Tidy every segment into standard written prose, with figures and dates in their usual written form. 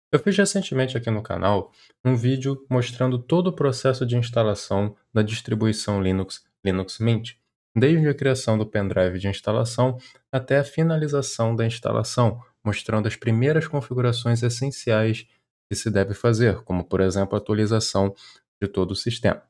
Eu fiz recentemente aqui no canal um vídeo mostrando todo o processo de instalação da distribuição Linux Mint, desde a criação do pendrive de instalação até a finalização da instalação, mostrando as primeiras configurações essenciais que se deve fazer, como por exemplo a atualização de todo o sistema.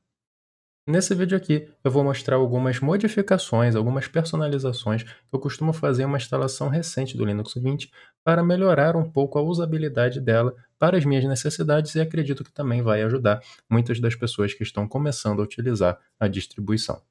Nesse vídeo aqui, eu vou mostrar algumas modificações, algumas personalizações que eu costumo fazer em uma instalação recente do Linux Mint para melhorar um pouco a usabilidade dela para as minhas necessidades e acredito que também vai ajudar muitas das pessoas que estão começando a utilizar a distribuição.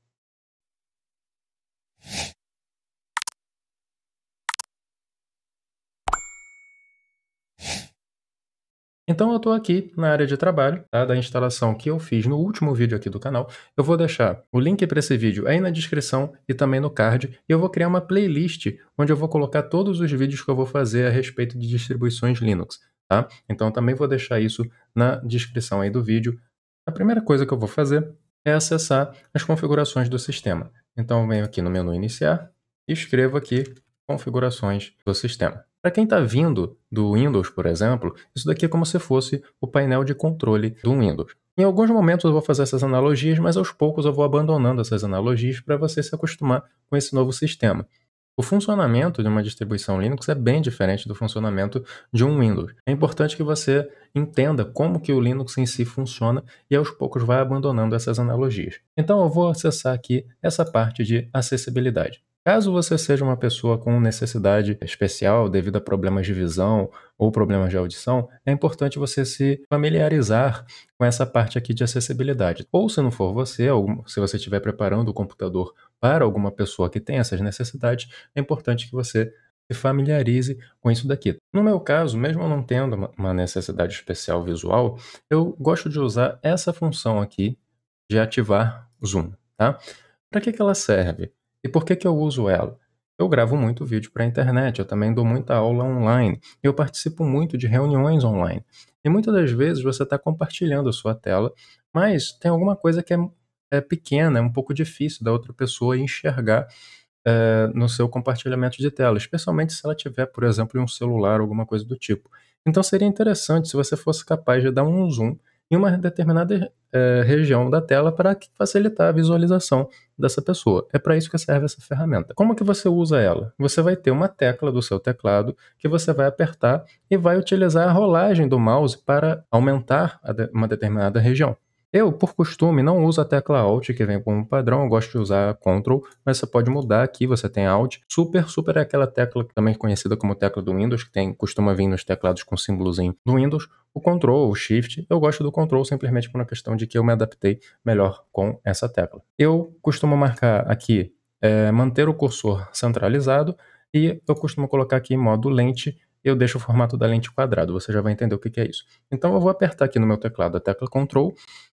Então eu estou aqui na área de trabalho, tá, da instalação que eu fiz no último vídeo aqui do canal. Eu vou deixar o link para esse vídeo aí na descrição e também no card. E eu vou criar uma playlist onde eu vou colocar todos os vídeos que eu vou fazer a respeito de distribuições Linux, tá? Então também vou deixar isso na descrição aí do vídeo. A primeira coisa que eu vou fazer é acessar as configurações do sistema. Então eu venho aqui no menu iniciar e escrevo aqui configurações do sistema. Para quem está vindo do Windows, por exemplo, isso daqui é como se fosse o painel de controle do Windows. Em alguns momentos eu vou fazer essas analogias, mas aos poucos eu vou abandonando essas analogias para você se acostumar com esse novo sistema. O funcionamento de uma distribuição Linux é bem diferente do funcionamento de um Windows. É importante que você entenda como que o Linux em si funciona e aos poucos vai abandonando essas analogias. Então eu vou acessar aqui essa parte de acessibilidade. Caso você seja uma pessoa com necessidade especial devido a problemas de visão ou problemas de audição, é importante você se familiarizar com essa parte aqui de acessibilidade. Ou se não for você, ou se você estiver preparando o computador para alguma pessoa que tem essas necessidades, é importante que você se familiarize com isso daqui. No meu caso, mesmo eu não tendo uma necessidade especial visual, eu gosto de usar essa função aqui de ativar zoom, tá? Para que ela serve? E por que eu uso ela? Eu gravo muito vídeo para a internet, eu também dou muita aula online, eu participo muito de reuniões online. E muitas das vezes você está compartilhando a sua tela, mas tem alguma coisa que é pequena, é um pouco difícil da outra pessoa enxergar no seu compartilhamento de tela, especialmente se ela tiver, por exemplo, em um celular, alguma coisa do tipo. Então seria interessante se você fosse capaz de dar um zoom em uma determinada região da tela para facilitar a visualização dessa pessoa. É para isso que serve essa ferramenta. Como que você usa ela? Você vai ter uma tecla do seu teclado que você vai apertar e vai utilizar a rolagem do mouse para aumentar uma determinada região. Eu, por costume, não uso a tecla Alt, que vem como padrão, eu gosto de usar Ctrl, mas você pode mudar aqui, você tem Alt. Super é aquela tecla também conhecida como tecla do Windows, que costuma vir nos teclados com símbolozinho do Windows. O Ctrl, o Shift, eu gosto do Ctrl simplesmente por uma questão de que eu me adaptei melhor com essa tecla. Eu costumo marcar aqui, manter o cursor centralizado, e eu costumo colocar aqui em modo lente, eu deixo o formato da lente quadrado, você já vai entender o que é isso. Então eu vou apertar aqui no meu teclado a tecla Ctrl,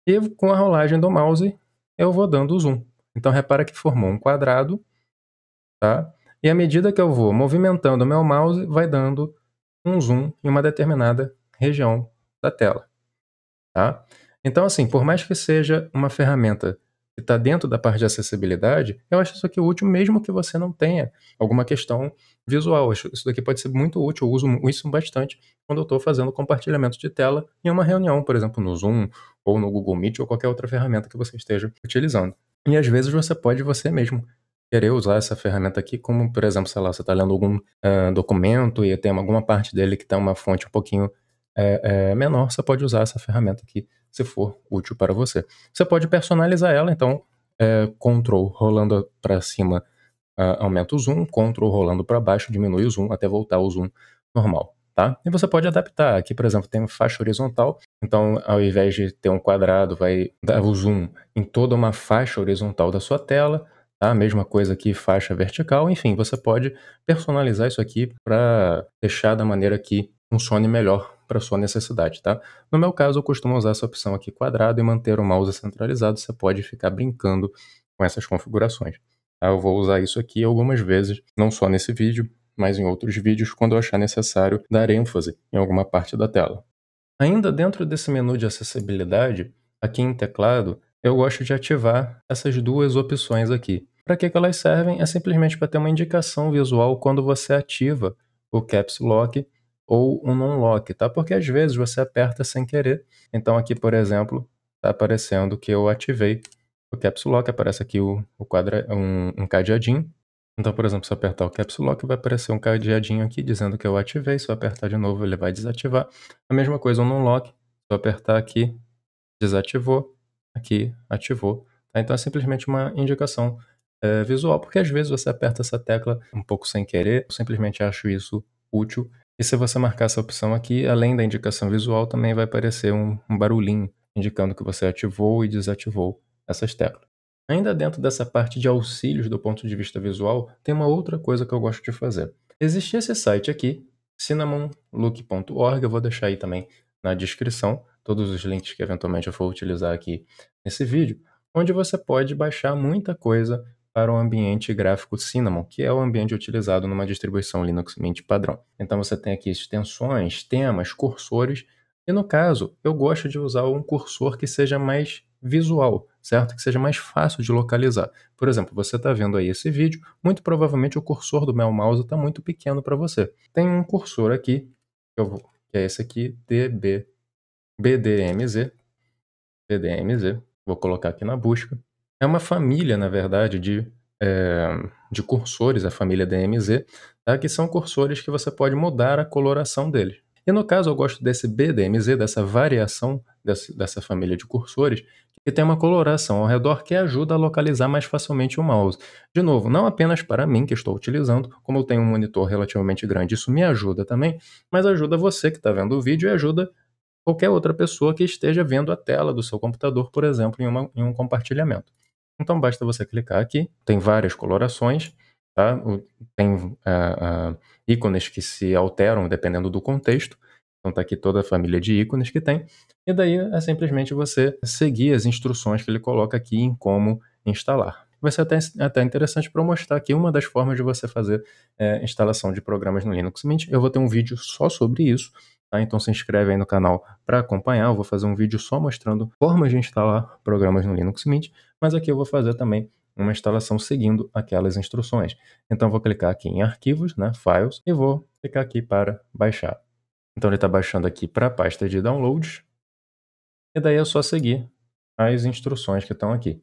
e com a rolagem do mouse eu vou dando zoom. Então repara que formou um quadrado, tá? E à medida que eu vou movimentando o meu mouse, vai dando um zoom em uma determinada região da tela, tá? Então assim, por mais que seja uma ferramenta que está dentro da parte de acessibilidade, eu acho isso aqui útil mesmo que você não tenha alguma questão visual. Isso daqui pode ser muito útil, eu uso isso bastante quando eu estou fazendo compartilhamento de tela em uma reunião, por exemplo, no Zoom, ou no Google Meet, ou qualquer outra ferramenta que você esteja utilizando. E às vezes você pode você mesmo querer usar essa ferramenta aqui como, por exemplo, sei lá, você está lendo algum documento e tem alguma parte dele que está uma fonte um pouquinho menor, você pode usar essa ferramenta aqui se for útil para você. Você pode personalizar ela, então Ctrl rolando para cima aumenta o zoom, Ctrl rolando para baixo diminui o zoom até voltar ao zoom normal, tá? E você pode adaptar. Aqui, por exemplo, tem uma faixa horizontal, então ao invés de ter um quadrado, vai dar o zoom em toda uma faixa horizontal da sua tela, tá? Mesma coisa aqui, faixa vertical, enfim, você pode personalizar isso aqui para deixar da maneira que funcione melhor para sua necessidade, tá? No meu caso, eu costumo usar essa opção aqui quadrado e manter o mouse centralizado. Você pode ficar brincando com essas configurações. Eu vou usar isso aqui algumas vezes, não só nesse vídeo, mas em outros vídeos, quando eu achar necessário dar ênfase em alguma parte da tela. Ainda dentro desse menu de acessibilidade, aqui em teclado, eu gosto de ativar essas duas opções aqui. Para que elas servem? É simplesmente para ter uma indicação visual quando você ativa o Caps Lock ou um non-lock, tá? Porque às vezes você aperta sem querer. Então aqui, por exemplo, está aparecendo que eu ativei o Caps Lock, aparece aqui um cadeadinho. Então, por exemplo, se eu apertar o Caps Lock, vai aparecer um cadeadinho aqui dizendo que eu ativei. Se eu apertar de novo, ele vai desativar. A mesma coisa, o non-lock. Se eu apertar aqui, desativou. Aqui, ativou. Tá? Então é simplesmente uma indicação visual, porque às vezes você aperta essa tecla um pouco sem querer. Eu simplesmente acho isso útil. E se você marcar essa opção aqui, além da indicação visual, também vai aparecer um barulhinho indicando que você ativou e desativou essas teclas. Ainda dentro dessa parte de auxílios do ponto de vista visual, tem uma outra coisa que eu gosto de fazer. Existe esse site aqui, cinnamonlook.org, eu vou deixar aí também na descrição todos os links que eventualmente eu for utilizar aqui nesse vídeo, onde você pode baixar muita coisa para o ambiente gráfico Cinnamon, que é o ambiente utilizado numa distribuição Linux Mint padrão. Então você tem aqui extensões, temas, cursores, e no caso, eu gosto de usar um cursor que seja mais visual, certo? Que seja mais fácil de localizar. Por exemplo, você está vendo aí esse vídeo, muito provavelmente o cursor do meu mouse está muito pequeno para você. Tem um cursor aqui, que é esse aqui, BDMZ, vou colocar aqui na busca. É uma família, na verdade, de cursores, a família DMZ, tá? Que são cursores que você pode mudar a coloração deles. E no caso, eu gosto desse BDMZ, dessa variação dessa família de cursores, que tem uma coloração ao redor que ajuda a localizar mais facilmente o mouse. De novo, não apenas para mim que estou utilizando, como eu tenho um monitor relativamente grande, isso me ajuda também, mas ajuda você que está vendo o vídeo e ajuda qualquer outra pessoa que esteja vendo a tela do seu computador, por exemplo, em um compartilhamento. Então basta você clicar aqui, tem várias colorações, tá? Tem ícones que se alteram dependendo do contexto, então está aqui toda a família de ícones que tem, e daí é simplesmente você seguir as instruções que ele coloca aqui em como instalar. Vai ser até interessante para eu mostrar aqui uma das formas de você fazer instalação de programas no Linux Mint. Eu vou ter um vídeo só sobre isso, tá? Então se inscreve aí no canal para acompanhar. Eu vou fazer um vídeo só mostrando formas de instalar programas no Linux Mint, mas aqui eu vou fazer também uma instalação seguindo aquelas instruções. Então vou clicar aqui em arquivos, né, files, e vou clicar aqui para baixar. Então ele está baixando aqui para a pasta de downloads, e daí é só seguir as instruções que estão aqui.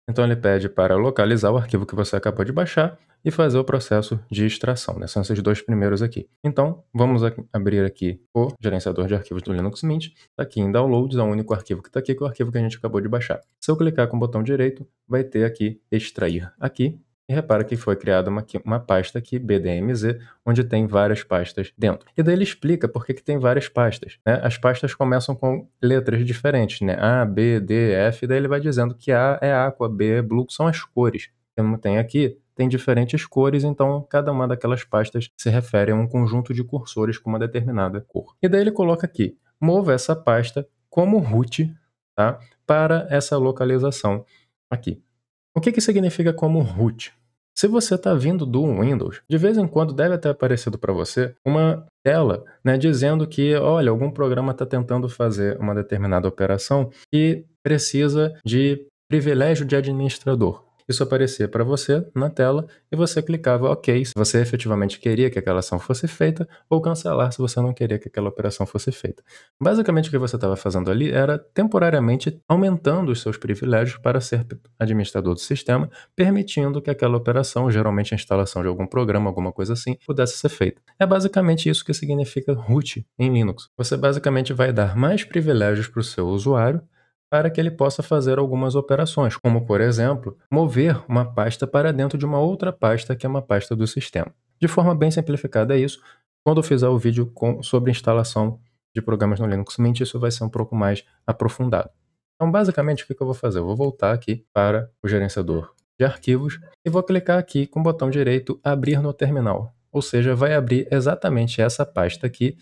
Então ele pede para localizar o arquivo que você acabou de baixar e fazer o processo de extração, né? São esses dois primeiros aqui. Então vamos abrir aqui o gerenciador de arquivos do Linux Mint. Está aqui em Downloads, é o único arquivo que está aqui, que é o arquivo que a gente acabou de baixar. Se eu clicar com o botão direito, vai ter aqui extrair aqui. E repara que foi criada uma pasta aqui, BDMZ, onde tem várias pastas dentro. E daí ele explica por que tem várias pastas, né? As pastas começam com letras diferentes, né? A, B, D, F, daí ele vai dizendo que A é Aqua, B é Blue, são as cores. Como tem aqui, tem diferentes cores, então cada uma daquelas pastas se refere a um conjunto de cursores com uma determinada cor. E daí ele coloca aqui, mova essa pasta como root, tá? Para essa localização aqui. O que significa como root? Se você está vindo do Windows, de vez em quando deve ter aparecido para você uma tela, né, dizendo que, olha, algum programa está tentando fazer uma determinada operação e precisa de privilégio de administrador. Isso aparecia para você na tela e você clicava OK se você efetivamente queria que aquela ação fosse feita ou cancelar se você não queria que aquela operação fosse feita. Basicamente o que você estava fazendo ali era temporariamente aumentando os seus privilégios para ser administrador do sistema, permitindo que aquela operação, geralmente a instalação de algum programa, alguma coisa assim, pudesse ser feita. É basicamente isso que significa root em Linux. Você basicamente vai dar mais privilégios para o seu usuário para que ele possa fazer algumas operações, como, por exemplo, mover uma pasta para dentro de uma outra pasta que é uma pasta do sistema. De forma bem simplificada é isso. Quando eu fizer o vídeo sobre instalação de programas no Linux Mint, isso vai ser um pouco mais aprofundado. Então, basicamente, o que eu vou fazer? Eu vou voltar aqui para o gerenciador de arquivos e vou clicar aqui com o botão direito Abrir no terminal. Ou seja, vai abrir exatamente essa pasta aqui,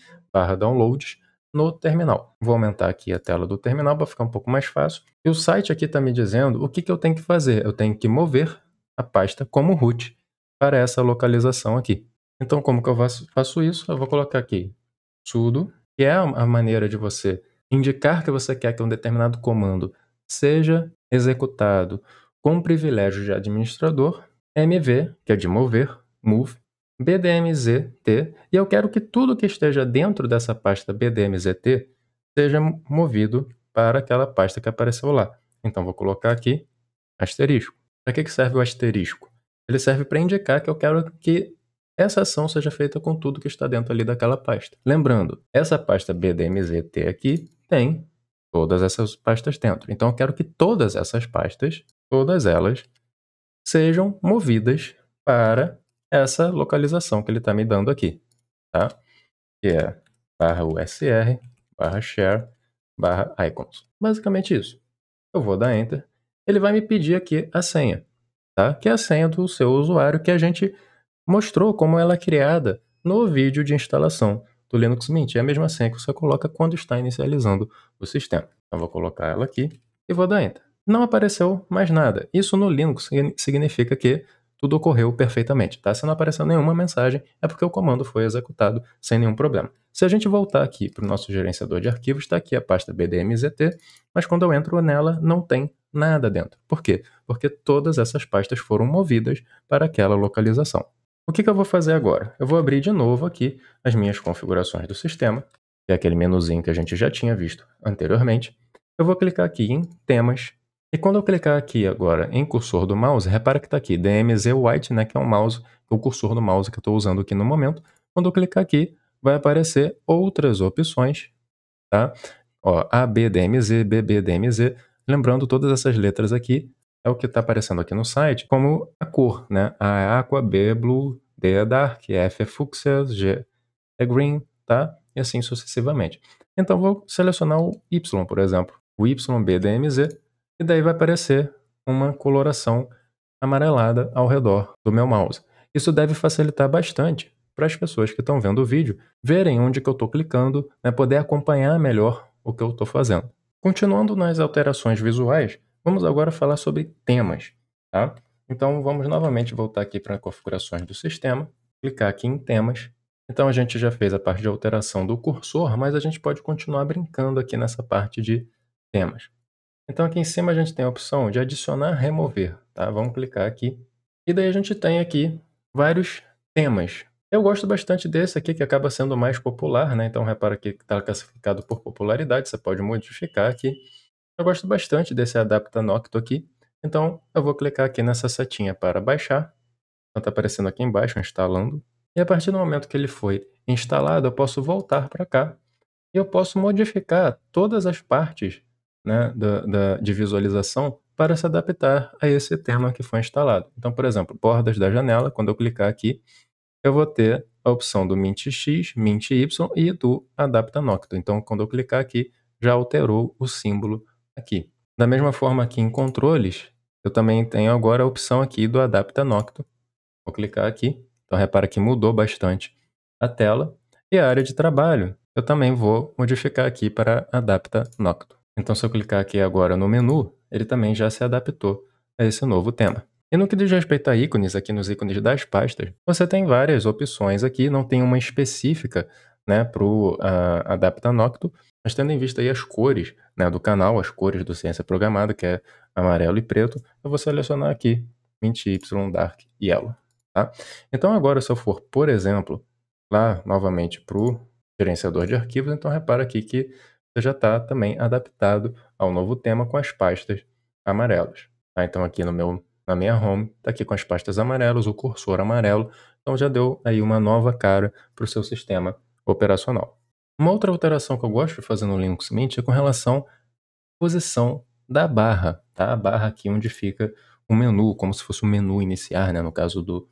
/downloads, no terminal. Vou aumentar aqui a tela do terminal para ficar um pouco mais fácil. E o site aqui está me dizendo o que eu tenho que fazer. Eu tenho que mover a pasta como root para essa localização aqui. Então, como que eu faço isso? Eu vou colocar aqui sudo, que é a maneira de você indicar que você quer que um determinado comando seja executado com privilégio de administrador, mv, que é de mover, move, BDMZT, e eu quero que tudo que esteja dentro dessa pasta BDMZT seja movido para aquela pasta que apareceu lá. Então vou colocar aqui asterisco. Para que serve o asterisco? Ele serve para indicar que eu quero que essa ação seja feita com tudo que está dentro ali daquela pasta. Lembrando, essa pasta BDMZT aqui tem todas essas pastas dentro. Então eu quero que todas essas pastas, todas elas, sejam movidas para essa localização que ele está me dando aqui, tá? Que é /usr, /share, /icons. Basicamente isso. Eu vou dar Enter. Ele vai me pedir aqui a senha, tá? Que é a senha do seu usuário que a gente mostrou como ela é criada no vídeo de instalação do Linux Mint. É a mesma senha que você coloca quando está inicializando o sistema. Então vou colocar ela aqui e vou dar Enter. Não apareceu mais nada. Isso no Linux significa que tudo ocorreu perfeitamente, tá? Se não apareceu nenhuma mensagem, é porque o comando foi executado sem nenhum problema. Se a gente voltar aqui para o nosso gerenciador de arquivos, está aqui a pasta BDMZT, mas quando eu entro nela, não tem nada dentro. Por quê? Porque todas essas pastas foram movidas para aquela localização. O que eu vou fazer agora? Eu vou abrir de novo aqui as minhas configurações do sistema, que é aquele menuzinho que a gente já tinha visto anteriormente. Eu vou clicar aqui em temas, e quando eu clicar aqui agora em cursor do mouse, repara que está aqui DMZ White, né, que é o cursor do mouse que eu estou usando aqui no momento. Quando eu clicar aqui, vai aparecer outras opções, tá? Ó, ABDMZ, BBDMZ, lembrando todas essas letras aqui é o que está aparecendo aqui no site como a cor, né? A é aqua, B é blue, D é dark, F é fúcsia, G é green, tá? E assim sucessivamente. Então vou selecionar o Y, por exemplo, o YBDMZ, e daí vai aparecer uma coloração amarelada ao redor do meu mouse. Isso deve facilitar bastante para as pessoas que estão vendo o vídeo verem onde que eu estou clicando, né, poder acompanhar melhor o que eu estou fazendo. Continuando nas alterações visuais, vamos agora falar sobre temas, tá? Então vamos novamente voltar aqui para configurações do sistema, clicar aqui em temas. Então a gente já fez a parte de alteração do cursor, mas a gente pode continuar brincando aqui nessa parte de temas. Então aqui em cima a gente tem a opção de adicionar, remover, tá? Vamos clicar aqui. E daí a gente tem aqui vários temas. Eu gosto bastante desse aqui, que acaba sendo o mais popular, né? Então repara aqui que está classificado por popularidade, você pode modificar aqui. Eu gosto bastante desse Adapta Nocto aqui. Então eu vou clicar aqui nessa setinha para baixar. Então está aparecendo aqui embaixo, instalando. E a partir do momento que ele foi instalado, eu posso voltar para cá e eu posso modificar todas as partes, né, de visualização para se adaptar a esse tema que foi instalado. Então, por exemplo, bordas da janela, quando eu clicar aqui, eu vou ter a opção do Mint X, Mint Y e do Adapta Nocto. Então, quando eu clicar aqui, já alterou o símbolo aqui. Da mesma forma aqui em controles, eu também tenho agora a opção aqui do Adapta Nocto. Vou clicar aqui. Então, repara que mudou bastante a tela. E a área de trabalho, eu também vou modificar aqui para Adapta Nocto. Então, se eu clicar aqui agora no menu, ele também já se adaptou a esse novo tema. E no que diz respeito a ícones, aqui nos ícones das pastas, você tem várias opções aqui, não tem uma específica, né, para o Adapta Nocto, mas tendo em vista aí as cores, né, do canal, as cores do Ciência Programada, que é amarelo e preto, eu vou selecionar aqui Mint Y Dark Yellow. Tá? Então agora se eu for, por exemplo, lá novamente para o gerenciador de arquivos, então repara aqui que você já está também adaptado ao novo tema com as pastas amarelas. Tá? Então aqui na minha home, está aqui com as pastas amarelas, o cursor amarelo, então já deu aí uma nova cara para o seu sistema operacional. Uma outra alteração que eu gosto de fazer no Linux Mint é com relação à posição da barra, tá? A barra aqui onde fica o menu, como se fosse o menu iniciar, né? No caso do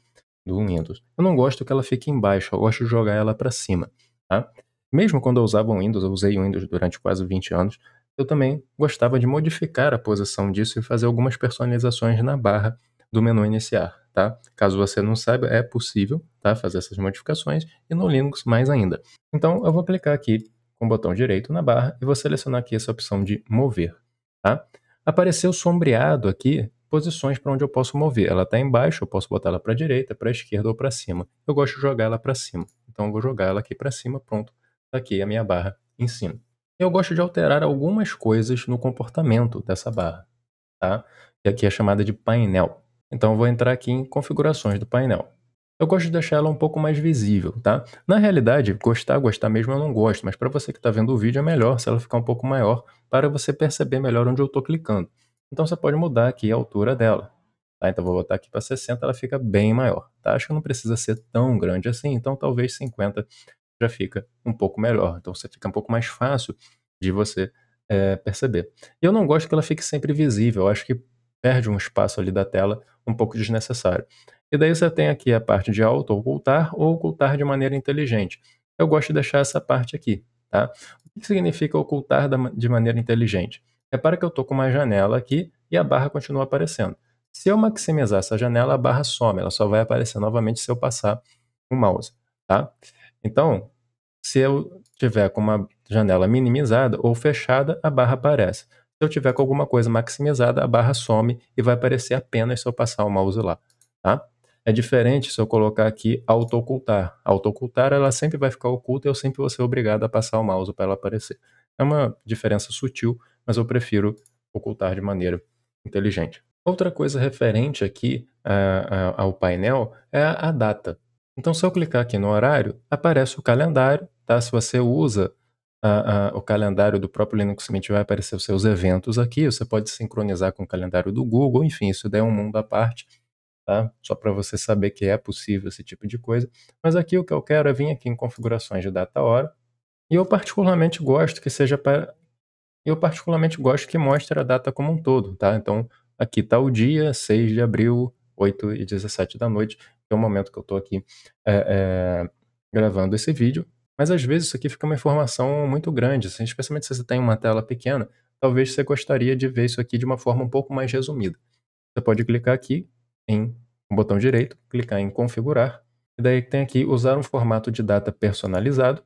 Windows. Eu não gosto que ela fique embaixo, eu gosto de jogar ela para cima, tá? Mesmo quando eu usava o Windows, eu usei o Windows durante quase 20 anos, eu também gostava de modificar a posição disso e fazer algumas personalizações na barra do menu iniciar, tá? Caso você não saiba, é possível, tá? Fazer essas modificações e no Linux mais ainda. Então eu vou clicar aqui com o botão direito na barra e vou selecionar aqui essa opção de mover, tá? Apareceu sombreado aqui posições para onde eu posso mover. Ela está embaixo, eu posso botar ela para a direita, para a esquerda ou para cima. Eu gosto de jogar ela para cima. Então eu vou jogar ela aqui para cima, pronto. Está aqui a minha barra em cima. Eu gosto de alterar algumas coisas no comportamento dessa barra, tá? Que aqui é chamada de painel. Então eu vou entrar aqui em configurações do painel. eu gosto de deixar ela um pouco mais visível, tá? Na realidade, gostar mesmo eu não gosto, mas para você que está vendo o vídeo é melhor se ela ficar um pouco maior para você perceber melhor onde eu estou clicando. Então você pode mudar aqui a altura dela, tá? Então vou botar aqui para 60, ela fica bem maior, tá? Acho que não precisa ser tão grande assim, então talvez 50 já fica um pouco melhor. Então você fica um pouco mais fácil de você perceber. E eu não gosto que ela fique sempre visível, eu acho que perde um espaço ali da tela um pouco desnecessário. E daí você tem aqui a parte de auto-ocultar ou ocultar de maneira inteligente. Eu gosto de deixar essa parte aqui, tá? O que significa ocultar de maneira inteligente? Repara que eu estou com uma janela aqui e a barra continua aparecendo. Se eu maximizar essa janela, a barra some, ela só vai aparecer novamente se eu passar o mouse, tá? Então, se eu tiver com uma janela minimizada ou fechada, a barra aparece. Se eu tiver com alguma coisa maximizada, a barra some e vai aparecer apenas se eu passar o mouse lá, tá? É diferente se eu colocar aqui auto-ocultar. Auto-ocultar, ela sempre vai ficar oculta e eu sempre vou ser obrigado a passar o mouse para ela aparecer. É uma diferença sutil, mas eu prefiro ocultar de maneira inteligente. Outra coisa referente aqui ao painel é a data. Então, se eu clicar aqui no horário, aparece o calendário, tá? Se você usa o calendário do próprio Linux Mint, vai aparecer os seus eventos aqui, você pode sincronizar com o calendário do Google, enfim, isso daí é um mundo à parte, tá? Só para você saber que é possível esse tipo de coisa. Mas aqui o que eu quero é vir aqui em configurações de data-hora, e eu particularmente gosto que seja para eu particularmente gosto que mostre a data como um todo, tá? Então, aqui está o dia, 6 de abril, 8h17 da noite, que é o momento que eu estou aqui gravando esse vídeo. Mas às vezes isso aqui fica uma informação muito grande, assim, especialmente se você tem uma tela pequena, talvez você gostaria de ver isso aqui de uma forma um pouco mais resumida. Você pode clicar aqui em o botão direito, clicar em configurar, e daí tem aqui usar um formato de data personalizado.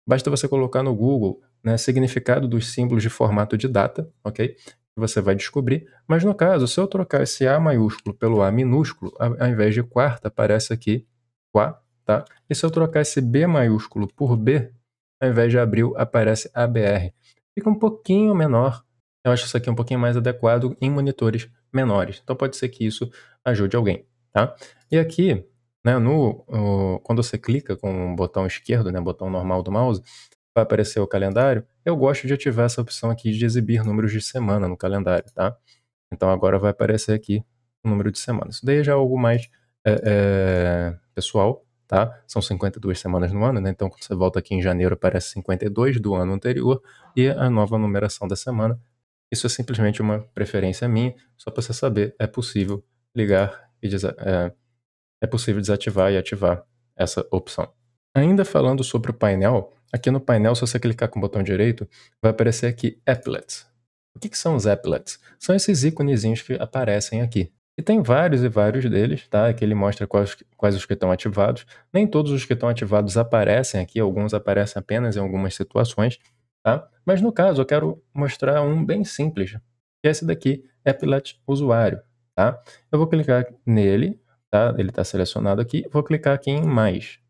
Basta você colocar no Google, né, significado dos símbolos de formato de data, ok? Você vai descobrir. Mas no caso, se eu trocar esse A maiúsculo pelo A minúsculo, ao invés de quarta, aparece aqui quá, tá? E se eu trocar esse B maiúsculo por B, ao invés de abril, aparece ABR. Fica um pouquinho menor. Eu acho isso aqui um pouquinho mais adequado em monitores menores. Então pode ser que isso ajude alguém, tá? E aqui, né, quando você clica com o botão esquerdo, né, botão normal do mouse, vai aparecer o calendário. Eu gosto de ativar essa opção aqui de exibir números de semana no calendário, tá? Então agora vai aparecer aqui o número de semanas. Isso daí já é algo mais pessoal, tá? São 52 semanas no ano, né? Então quando você volta aqui em janeiro aparece 52 do ano anterior e a nova numeração da semana. Isso é simplesmente uma preferência minha, só para você saber, é possível ligar e é possível desativar e ativar essa opção. Ainda falando sobre o painel, aqui no painel, se você clicar com o botão direito, vai aparecer aqui Applets. O que são os Applets? São esses íconezinhos que aparecem aqui. E tem vários e vários deles, tá? Aqui ele mostra quais os que estão ativados. Nem todos os que estão ativados aparecem aqui, alguns aparecem apenas em algumas situações, tá? Mas no caso, eu quero mostrar um bem simples, que é esse daqui, Applet Usuário, tá? Eu vou clicar nele, tá? Ele está selecionado aqui, vou clicar aqui em mais,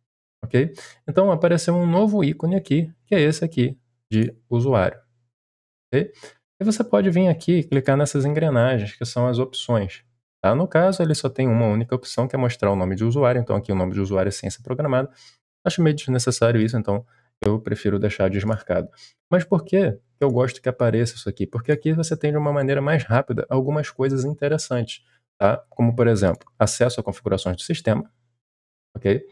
ok? Então apareceu um novo ícone aqui, que é esse aqui, de usuário, ok? E você pode vir aqui e clicar nessas engrenagens, que são as opções, tá? No caso, ele só tem uma única opção, que é mostrar o nome de usuário, então aqui o nome de usuário é ciência programada. Acho meio desnecessário isso, então eu prefiro deixar desmarcado. Mas por que eu gosto que apareça isso aqui? Porque aqui você tem de uma maneira mais rápida algumas coisas interessantes, tá? Como, por exemplo, acesso a configurações do sistema, ok?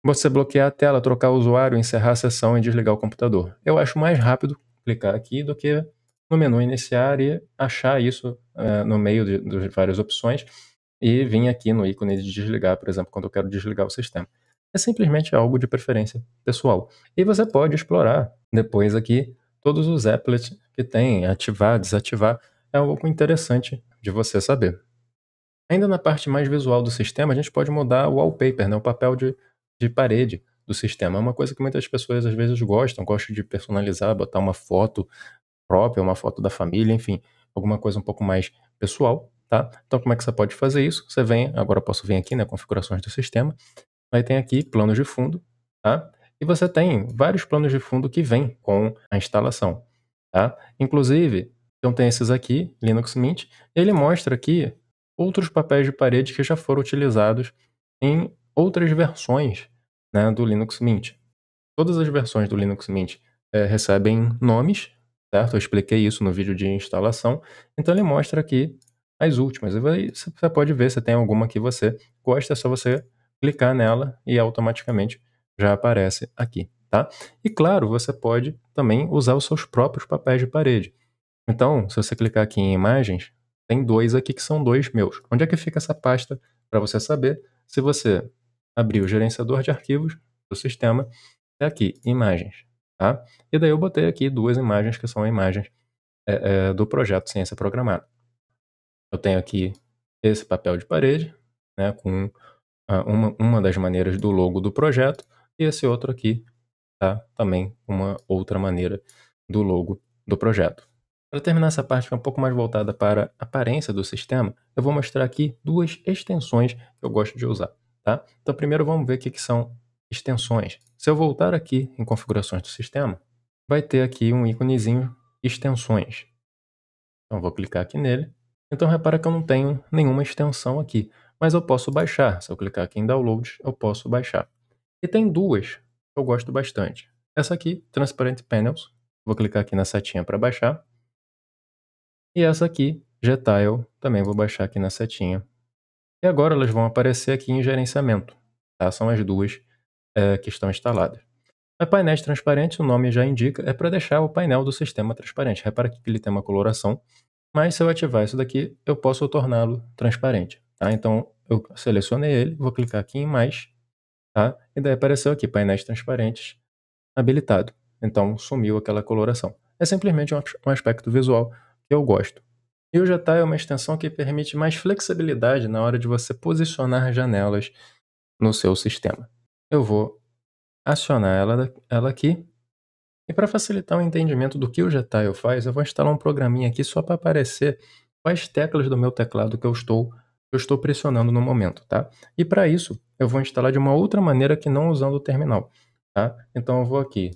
Você bloquear a tela, trocar o usuário, encerrar a sessão e desligar o computador. Eu acho mais rápido clicar aqui do que no menu iniciar e achar isso no meio de várias opções e vir aqui no ícone de desligar, por exemplo, quando eu quero desligar o sistema. É simplesmente algo de preferência pessoal. E você pode explorar depois aqui todos os applets que tem, ativar, desativar. É algo interessante de você saber. Ainda na parte mais visual do sistema, a gente pode mudar o wallpaper, né, o papel de parede do sistema. É uma coisa que muitas pessoas às vezes gostam de personalizar, botar uma foto própria, uma foto da família, enfim, alguma coisa um pouco mais pessoal, tá? Então como é que você pode fazer isso? Você vem, agora eu posso vir aqui, né, configurações do sistema, aí tem aqui planos de fundo, tá? E você tem vários planos de fundo que vêm com a instalação, tá? Inclusive, então tem esses aqui, Linux Mint, e ele mostra aqui outros papéis de parede que já foram utilizados em outras versões, né, do Linux Mint. Todas as versões do Linux Mint recebem nomes, certo? Eu expliquei isso no vídeo de instalação. Então ele mostra aqui as últimas. E você pode ver se tem alguma que você gosta, é só você clicar nela e automaticamente já aparece aqui, tá? E claro, você pode também usar os seus próprios papéis de parede. Então, se você clicar aqui em imagens, tem dois aqui que são dois meus. Onde é que fica essa pasta para você saber? Se você abrir o gerenciador de arquivos do sistema, é aqui, imagens, tá? E daí eu botei aqui duas imagens que são imagens do projeto Ciência Programada. Eu tenho aqui esse papel de parede, né, com uma das maneiras do logo do projeto, e esse outro aqui, tá? Também uma outra maneira do logo do projeto. Para terminar essa parte que é um pouco mais voltada para a aparência do sistema, eu vou mostrar aqui duas extensões que eu gosto de usar, tá? Então primeiro vamos ver o que são extensões. Se eu voltar aqui em configurações do sistema, vai ter aqui um íconezinho extensões. Então eu vou clicar aqui nele. Então repara que eu não tenho nenhuma extensão aqui, mas eu posso baixar. Se eu clicar aqui em download, eu posso baixar. E tem duas que eu gosto bastante. Essa aqui, Transparent Panels. Vou clicar aqui na setinha para baixar. E essa aqui, Gtile, também vou baixar aqui na setinha. E agora elas vão aparecer aqui em gerenciamento. Tá? São as duas que estão instaladas. A painéis transparentes, o nome já indica, é para deixar o painel do sistema transparente. Repara que ele tem uma coloração, mas se eu ativar isso daqui, eu posso torná-lo transparente. Tá? Então, eu selecionei ele, vou clicar aqui em mais, tá? E daí apareceu aqui, painéis transparentes habilitado. Então, sumiu aquela coloração. É simplesmente um aspecto visual que eu gosto. E o Jtile é uma extensão que permite mais flexibilidade na hora de você posicionar janelas no seu sistema. Eu vou acionar ela aqui. E para facilitar o entendimento do que o Jtile faz, eu vou instalar um programinha aqui só para aparecer quais teclas do meu teclado que eu estou pressionando no momento, tá? E para isso, eu vou instalar de uma outra maneira que não usando o terminal, tá? Então eu vou aqui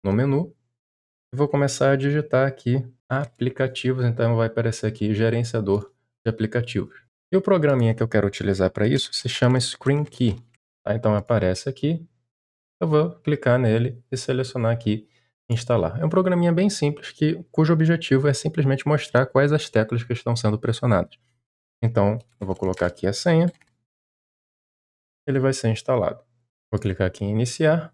no menu e vou começar a digitar aqui aplicativos, então vai aparecer aqui gerenciador de aplicativos. E o programinha que eu quero utilizar para isso se chama Screen Key, tá? Então aparece aqui, eu vou clicar nele e selecionar aqui instalar. É um programinha bem simples cujo objetivo é simplesmente mostrar quais as teclas que estão sendo pressionadas. Então, eu vou colocar aqui a senha, ele vai ser instalado. Vou clicar aqui em iniciar.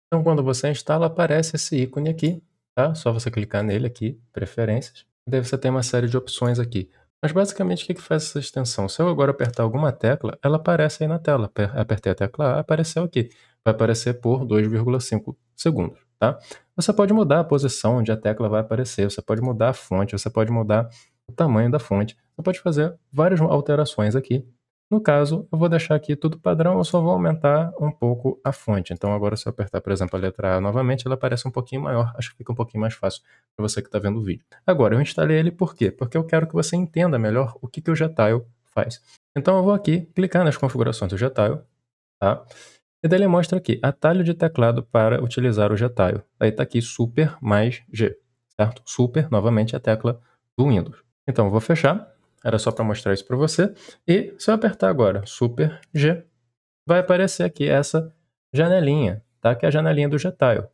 Então, quando você instala, aparece esse ícone aqui, tá? Só você clicar nele aqui, preferências. E daí você tem uma série de opções aqui. Mas basicamente, o que faz essa extensão? Se eu agora apertar alguma tecla, ela aparece aí na tela. Apertei a tecla A, apareceu aqui. Vai aparecer por 2,5 segundos, tá? Você pode mudar a posição onde a tecla vai aparecer, você pode mudar a fonte, você pode mudar o tamanho da fonte. Você pode fazer várias alterações aqui. No caso, eu vou deixar aqui tudo padrão, eu só vou aumentar um pouco a fonte. Então agora se eu apertar, por exemplo, a letra A novamente, ela aparece um pouquinho maior, acho que fica um pouquinho mais fácil para você que está vendo o vídeo. Agora, eu instalei ele por quê? Porque eu quero que você entenda melhor o que o Jtile faz. Então eu vou aqui clicar nas configurações do Jtile, tá? E daí ele mostra aqui, atalho de teclado para utilizar o Jtile. Aí está aqui Super mais G, certo? Super, novamente, é a tecla do Windows. Então eu vou fechar. Era só para mostrar isso para você. E se eu apertar agora Super G, vai aparecer aqui essa janelinha, tá? Que é a janelinha do Jtile.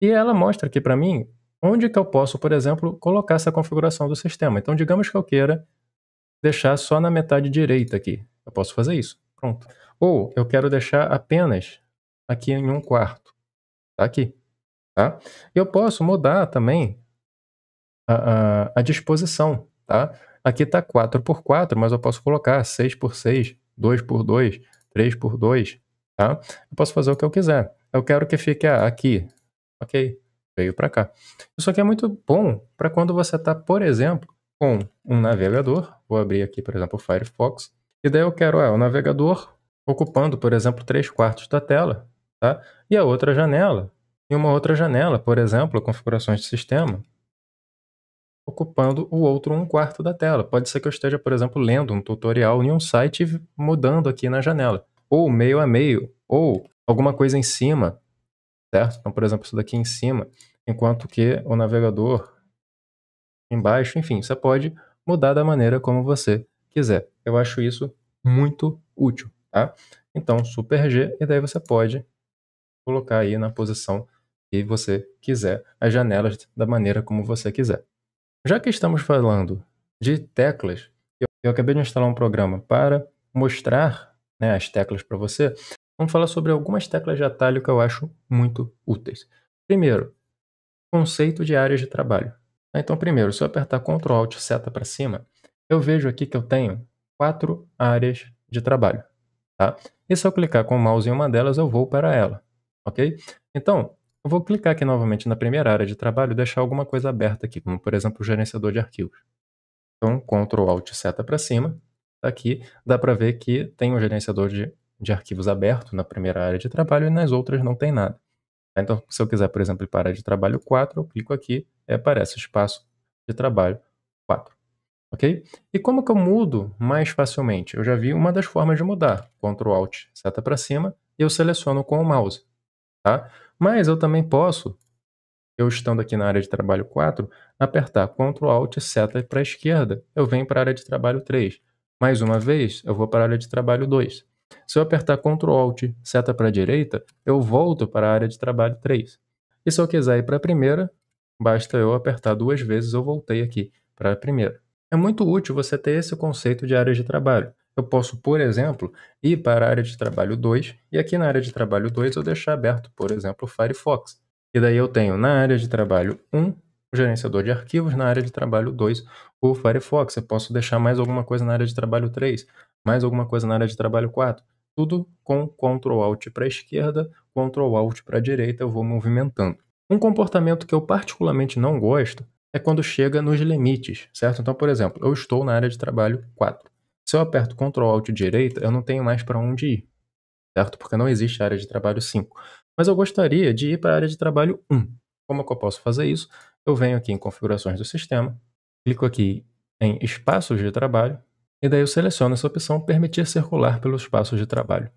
E ela mostra aqui para mim onde que eu posso, por exemplo, colocar essa configuração do sistema. Então, digamos que eu queira deixar só na metade direita aqui. Eu posso fazer isso. Pronto. Ou eu quero deixar apenas aqui em 1/4. Tá aqui. Tá? E eu posso mudar também a disposição, tá? Aqui está 4x4, mas eu posso colocar 6x6, 2x2, 3x2, tá? Eu posso fazer o que eu quiser. Eu quero que fique aqui, ok? Veio para cá. Isso aqui é muito bom para quando você está, por exemplo, com um navegador. Vou abrir aqui, por exemplo, o Firefox. E daí eu quero o navegador ocupando, por exemplo, 3/4 da tela, tá? E a outra janela, e uma outra janela, por exemplo, configurações de sistema, ocupando o outro 1/4 da tela. Pode ser que eu esteja, por exemplo, lendo um tutorial em um site e mudando aqui na janela. Ou meio a meio, ou alguma coisa em cima, certo? Então, por exemplo, isso daqui em cima, enquanto que o navegador embaixo, enfim, você pode mudar da maneira como você quiser. Eu acho isso muito útil. tá? Então, Super G, e daí você pode colocar aí na posição que você quiser, as janelas da maneira como você quiser. Já que estamos falando de teclas, eu acabei de instalar um programa para mostrar, né, as teclas para você. Vamos falar sobre algumas teclas de atalho que eu acho muito úteis. Primeiro, conceito de áreas de trabalho. Então, primeiro, se eu apertar Ctrl Alt seta para cima, eu vejo aqui que eu tenho 4 áreas de trabalho, tá? E se eu clicar com o mouse em uma delas, eu vou para ela, ok? Então, eu vou clicar aqui novamente na primeira área de trabalho e deixar alguma coisa aberta aqui, como por exemplo o gerenciador de arquivos. Então, Ctrl Alt seta para cima, tá aqui, dá para ver que tem um gerenciador de arquivos aberto na primeira área de trabalho e nas outras não tem nada. Então, se eu quiser, por exemplo, ir para a área de trabalho 4, eu clico aqui e aparece espaço de trabalho 4, ok? E como que eu mudo mais facilmente? Eu já vi uma das formas de mudar, Ctrl Alt seta para cima, e eu seleciono com o mouse, tá? Mas eu também posso, eu estando aqui na área de trabalho 4, apertar Ctrl Alt seta para a esquerda, eu venho para a área de trabalho 3. Mais uma vez, eu vou para a área de trabalho 2. Se eu apertar Ctrl Alt seta para a direita, eu volto para a área de trabalho 3. E se eu quiser ir para a primeira, basta eu apertar 2 vezes, eu voltei aqui para a primeira. É muito útil você ter esse conceito de áreas de trabalho. Eu posso, por exemplo, ir para a área de trabalho 2 e aqui na área de trabalho 2 eu deixar aberto, por exemplo, o Firefox. E daí eu tenho na área de trabalho 1, o gerenciador de arquivos, na área de trabalho 2, o Firefox. Eu posso deixar mais alguma coisa na área de trabalho 3, mais alguma coisa na área de trabalho 4. Tudo com Ctrl Alt para a esquerda, Ctrl Alt para a direita, eu vou movimentando. Um comportamento que eu particularmente não gosto é quando chega nos limites, certo? Então, por exemplo, eu estou na área de trabalho 4. Se eu aperto Ctrl Alt direita, eu não tenho mais para onde ir, certo? Porque não existe área de trabalho 5. Mas eu gostaria de ir para a área de trabalho 1. Como que eu posso fazer isso? Eu venho aqui em configurações do sistema, clico aqui em espaços de trabalho, e daí eu seleciono essa opção permitir circular pelos espaços de trabalho.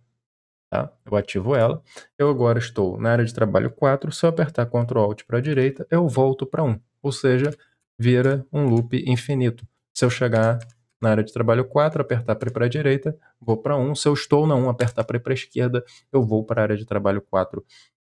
Tá? Eu ativo ela. Eu agora estou na área de trabalho 4. Se eu apertar Ctrl Alt para a direita, eu volto para 1. Ou seja, vira um loop infinito. Se eu chegar na área de trabalho 4, apertar para ir para a direita, vou para 1. Se eu estou na 1, apertar para ir para a esquerda, eu vou para a área de trabalho 4.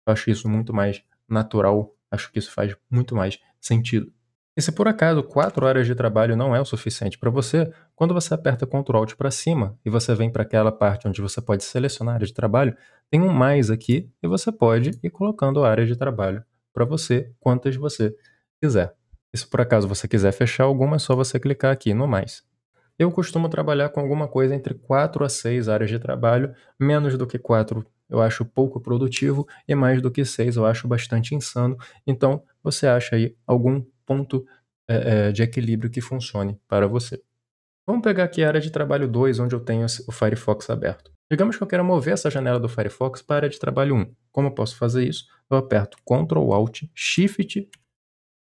Eu acho isso muito mais natural. Acho que isso faz muito mais sentido. E se por acaso 4 áreas de trabalho não é o suficiente para você, quando você aperta Ctrl Alt para cima e você vem para aquela parte onde você pode selecionar a área de trabalho, tem um mais aqui e você pode ir colocando a área de trabalho para você, quantas você quiser. E se por acaso você quiser fechar alguma, é só você clicar aqui no mais. Eu costumo trabalhar com alguma coisa entre 4 a 6 áreas de trabalho, menos do que 4 eu acho pouco produtivo e mais do que 6 eu acho bastante insano. Então, você acha aí algum ponto de equilíbrio que funcione para você. Vamos pegar aqui a área de trabalho 2, onde eu tenho o Firefox aberto. Digamos que eu quero mover essa janela do Firefox para a área de trabalho 1. Como eu posso fazer isso? Eu aperto Ctrl Alt Shift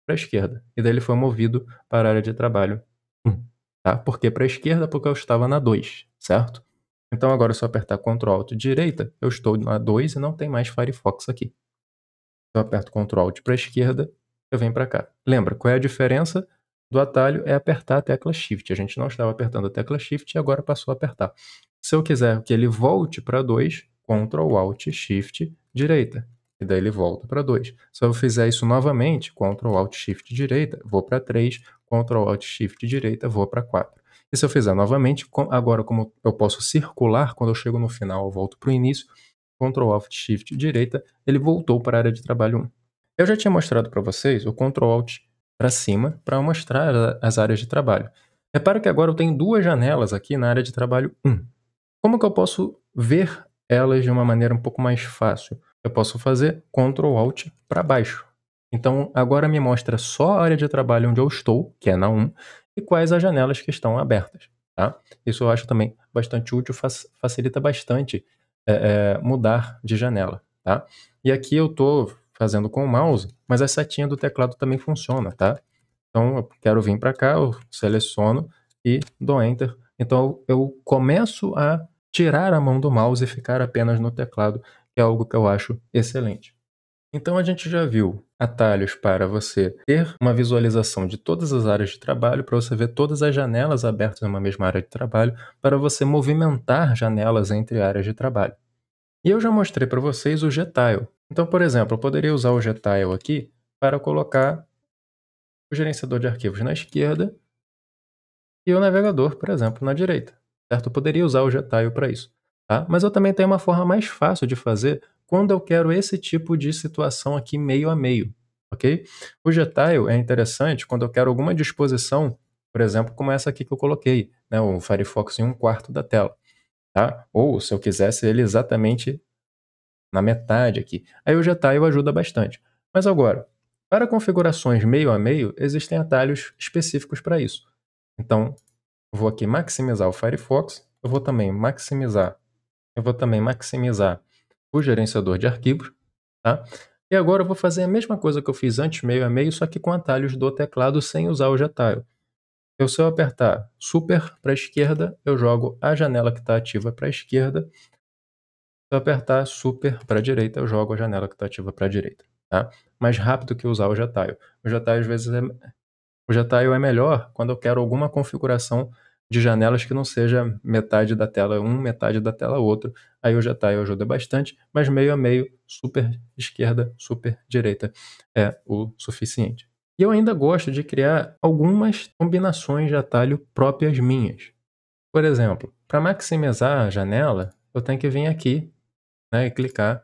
para a esquerda. E daí ele foi movido para a área de trabalho 1. Tá? Por que para a esquerda? Porque eu estava na 2, certo? Então agora se eu apertar Ctrl Alt direita, eu estou na 2 e não tem mais Firefox aqui. Se eu aperto Ctrl Alt para a esquerda, eu venho para cá. Lembra, qual é a diferença do atalho? É apertar a tecla Shift. A gente não estava apertando a tecla Shift e agora passou a apertar. Se eu quiser que ele volte para 2, Ctrl Alt Shift direita. E daí ele volta para 2. Se eu fizer isso novamente, Ctrl Alt Shift direita, vou para 3, Ctrl Alt Shift direita, vou para 4. E se eu fizer novamente, agora como eu posso circular, quando eu chego no final eu volto para o início, Ctrl Alt Shift direita, ele voltou para a área de trabalho 1. Eu já tinha mostrado para vocês o Ctrl Alt para cima para mostrar as áreas de trabalho. Repara que agora eu tenho duas janelas aqui na área de trabalho 1. Como que eu posso ver elas de uma maneira um pouco mais fácil? Eu posso fazer Ctrl Alt para baixo. Então agora me mostra só a área de trabalho onde eu estou, que é na 1, e quais as janelas que estão abertas. Tá? Isso eu acho também bastante útil, facilita bastante mudar de janela. Tá? E aqui eu estou fazendo com o mouse, mas a setinha do teclado também funciona. Tá? Então eu quero vir para cá, eu seleciono e dou Enter. Então eu começo a tirar a mão do mouse e ficar apenas no teclado, que é algo que eu acho excelente. Então a gente já viu atalhos para você ter uma visualização de todas as áreas de trabalho, para você ver todas as janelas abertas em uma mesma área de trabalho, para você movimentar janelas entre áreas de trabalho. E eu já mostrei para vocês o Gtile. Então, por exemplo, eu poderia usar o Gtile aqui para colocar o gerenciador de arquivos na esquerda e o navegador, por exemplo, na direita, certo? Eu poderia usar o Gtile para isso, tá? Mas eu também tenho uma forma mais fácil de fazer quando eu quero esse tipo de situação aqui meio a meio, ok? O Gtile é interessante quando eu quero alguma disposição, por exemplo, como essa aqui que eu coloquei, né? O Firefox em 1/4 da tela, tá? Ou se eu quisesse ele exatamente na metade aqui. Aí o Gtile ajuda bastante. Mas agora, para configurações meio a meio, existem atalhos específicos para isso. Então, eu vou aqui maximizar o Firefox, eu vou também maximizar o gerenciador de arquivos, tá? E agora eu vou fazer a mesma coisa que eu fiz antes, meio a meio, só que com atalhos do teclado sem usar o Gtile. Se eu apertar Super para a esquerda, eu jogo a janela que está ativa para a esquerda. Se eu apertar Super para a direita, eu jogo a janela que está ativa para a direita, tá? Mais rápido que usar o Gtile. O Gtile, às vezes, o Gtile é melhor quando eu quero alguma configuração de janelas que não seja metade da tela um, metade da tela outro. Aí o Gtile ajuda bastante, mas meio a meio, super esquerda, super direita é o suficiente. E eu ainda gosto de criar algumas combinações de atalho próprias minhas. Por exemplo, para maximizar a janela, eu tenho que vir aqui, né, e clicar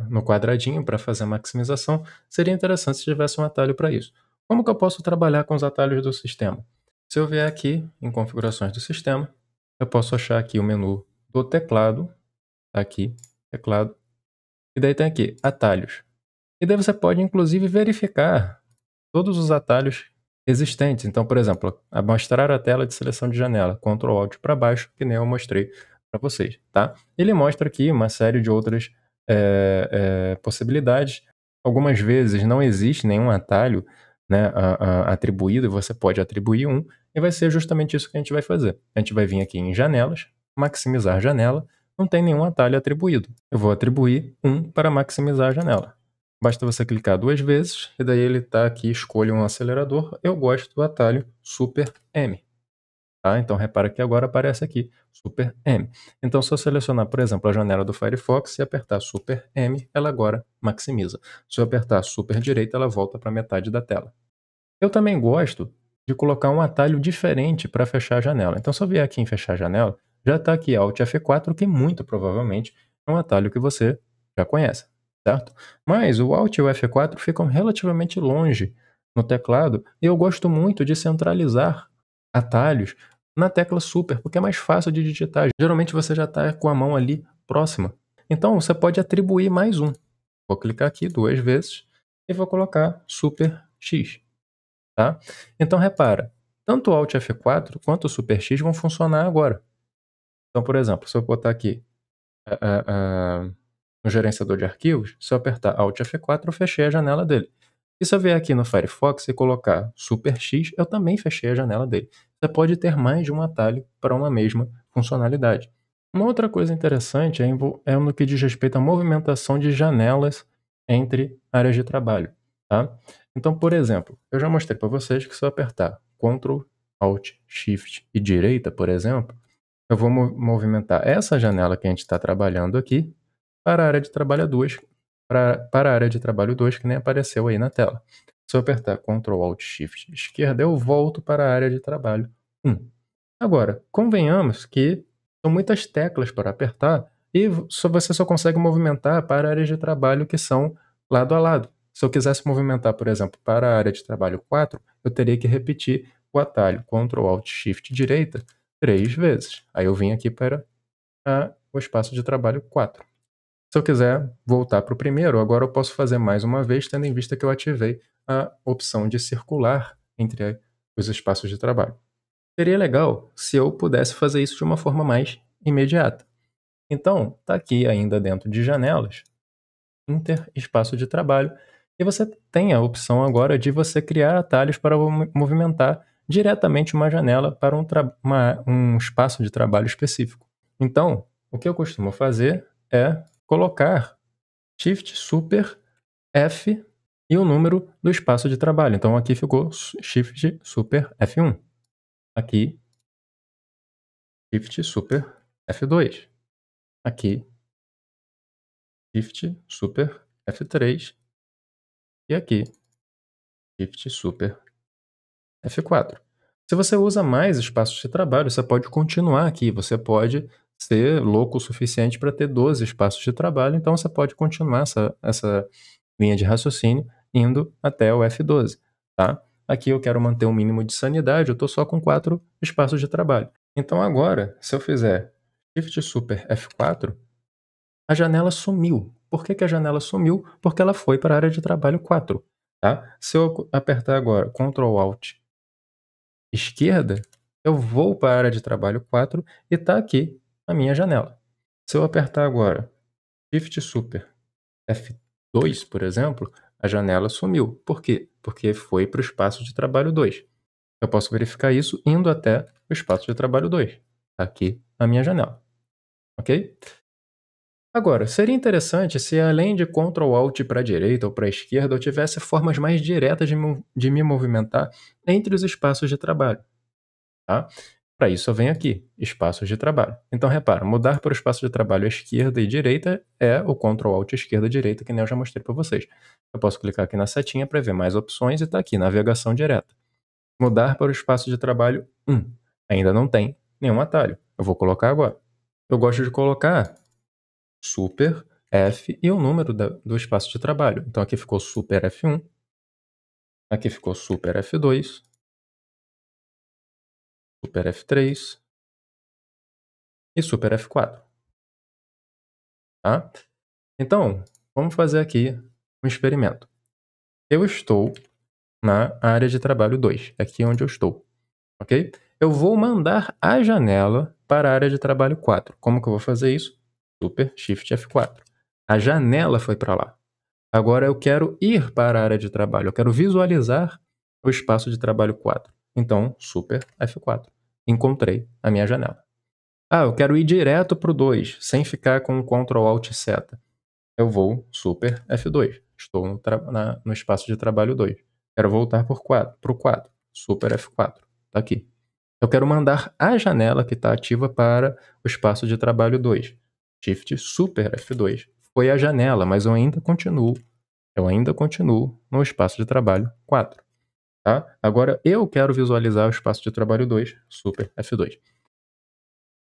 no quadradinho para fazer a maximização. Seria interessante se tivesse um atalho para isso. Como que eu posso trabalhar com os atalhos do sistema? Se eu vier aqui em configurações do sistema, eu posso achar aqui o menu do teclado, tá aqui, teclado, e daí tem aqui atalhos. E daí você pode inclusive verificar todos os atalhos existentes. Então, por exemplo, mostrar a tela de seleção de janela, Ctrl Alt para baixo, que nem eu mostrei para vocês, tá? Ele mostra aqui uma série de outras possibilidades. Algumas vezes não existe nenhum atalho, né, atribuído, você pode atribuir um, e vai ser justamente isso que a gente vai fazer. A gente vai vir aqui em janelas, maximizar janela, não tem nenhum atalho atribuído. Eu vou atribuir um para maximizar a janela. Basta você clicar 2 vezes e daí ele está aqui, escolha um acelerador. Eu gosto do atalho Super M. Tá? Então repara que agora aparece aqui Super M. Então se eu selecionar, por exemplo, a janela do Firefox e apertar Super M, ela agora maximiza. Se eu apertar Super direita, ela volta para metade da tela. Eu também gosto de colocar um atalho diferente para fechar a janela. Então se eu vier aqui em fechar a janela, já está aqui Alt F4, que muito provavelmente é um atalho que você já conhece, certo? Mas o Alt e o F4 ficam relativamente longe no teclado e eu gosto muito de centralizar atalhos na tecla Super, porque é mais fácil de digitar. Geralmente você já está com a mão ali próxima. Então você pode atribuir mais um. Vou clicar aqui 2 vezes e vou colocar Super X. Tá? Então repara, tanto o Alt F4 quanto o Super X vão funcionar agora. Então, por exemplo, se eu botar aqui no gerenciador de arquivos, se eu apertar Alt F4, eu fechei a janela dele. E se eu vier aqui no Firefox e colocar Super X, eu também fechei a janela dele. Você pode ter mais de um atalho para uma mesma funcionalidade. Uma outra coisa interessante é no que diz respeito à movimentação de janelas entre áreas de trabalho. Tá? Então, por exemplo, eu já mostrei para vocês que se eu apertar Ctrl, Alt, Shift e direita, por exemplo, eu vou movimentar essa janela que a gente está trabalhando aqui para a área de trabalho 2, para a área de trabalho 2 que nem apareceu aí na tela. Se eu apertar Ctrl, Alt, Shift esquerda, eu volto para a área de trabalho 1. Agora, convenhamos que são muitas teclas para apertar e você só consegue movimentar para áreas de trabalho que são lado a lado. Se eu quisesse movimentar, por exemplo, para a área de trabalho 4, eu teria que repetir o atalho Ctrl Alt Shift direita 3 vezes. Aí eu vim aqui para o espaço de trabalho 4. Se eu quiser voltar para o primeiro, agora eu posso fazer mais uma vez, tendo em vista que eu ativei a opção de circular entre os espaços de trabalho. Seria legal se eu pudesse fazer isso de uma forma mais imediata. Então, está aqui ainda dentro de janelas, Inter espaço de trabalho, e você tem a opção agora de você criar atalhos para movimentar diretamente uma janela para um espaço de trabalho específico. Então, o que eu costumo fazer é colocar Shift Super F e o número do espaço de trabalho. Então aqui ficou Shift Super F1. Aqui, Shift Super F2. Aqui, Shift Super F3. E aqui, Shift Super F4. Se você usa mais espaços de trabalho, você pode continuar aqui. Você pode ser louco o suficiente para ter 12 espaços de trabalho. Então você pode continuar essa linha de raciocínio indo até o F12, tá? Aqui eu quero manter um mínimo de sanidade, eu estou só com 4 espaços de trabalho. Então agora, se eu fizer Shift Super F4, a janela sumiu. Por que a janela sumiu? Porque ela foi para a área de trabalho 4, tá? Se eu apertar agora Ctrl Alt esquerda, eu vou para a área de trabalho 4 e está aqui a minha janela. Se eu apertar agora Shift Super F2, por exemplo, a janela sumiu. Por quê? Porque foi para o espaço de trabalho 2. Eu posso verificar isso indo até o espaço de trabalho 2. Tá aqui a minha janela. Ok? Agora, seria interessante se além de Ctrl Alt para a direita ou para a esquerda, eu tivesse formas mais diretas de me movimentar entre os espaços de trabalho. Tá? Para isso eu venho aqui, espaços de trabalho. Então repara, mudar para o espaço de trabalho à esquerda e direita é o Ctrl Alt esquerda e direita, que nem eu já mostrei para vocês. Eu posso clicar aqui na setinha para ver mais opções e está aqui, navegação direta. Mudar para o espaço de trabalho 1. Ainda não tem nenhum atalho. Eu vou colocar agora. Eu gosto de colocar Super F e o número do espaço de trabalho. Então aqui ficou Super F1, aqui ficou Super F2, Super F3 e Super F4. Tá? Então, vamos fazer aqui um experimento. Eu estou na área de trabalho 2, aqui onde eu estou, ok? Eu vou mandar a janela para a área de trabalho 4. Como que eu vou fazer isso? Super Shift F4. A janela foi para lá. Agora eu quero ir para a área de trabalho, eu quero visualizar o espaço de trabalho 4. Então, Super F4. Encontrei a minha janela. Ah, eu quero ir direto para o 2, sem ficar com o Ctrl Alt seta. Eu vou Super F2. Estou no espaço de trabalho 2. Quero voltar para o 4. Super F4. Está aqui. Eu quero mandar a janela que está ativa para o espaço de trabalho 2. Shift Super F2. Foi a janela, mas eu ainda continuo no espaço de trabalho 4. Tá? Agora eu quero visualizar o espaço de trabalho 2, Super F2.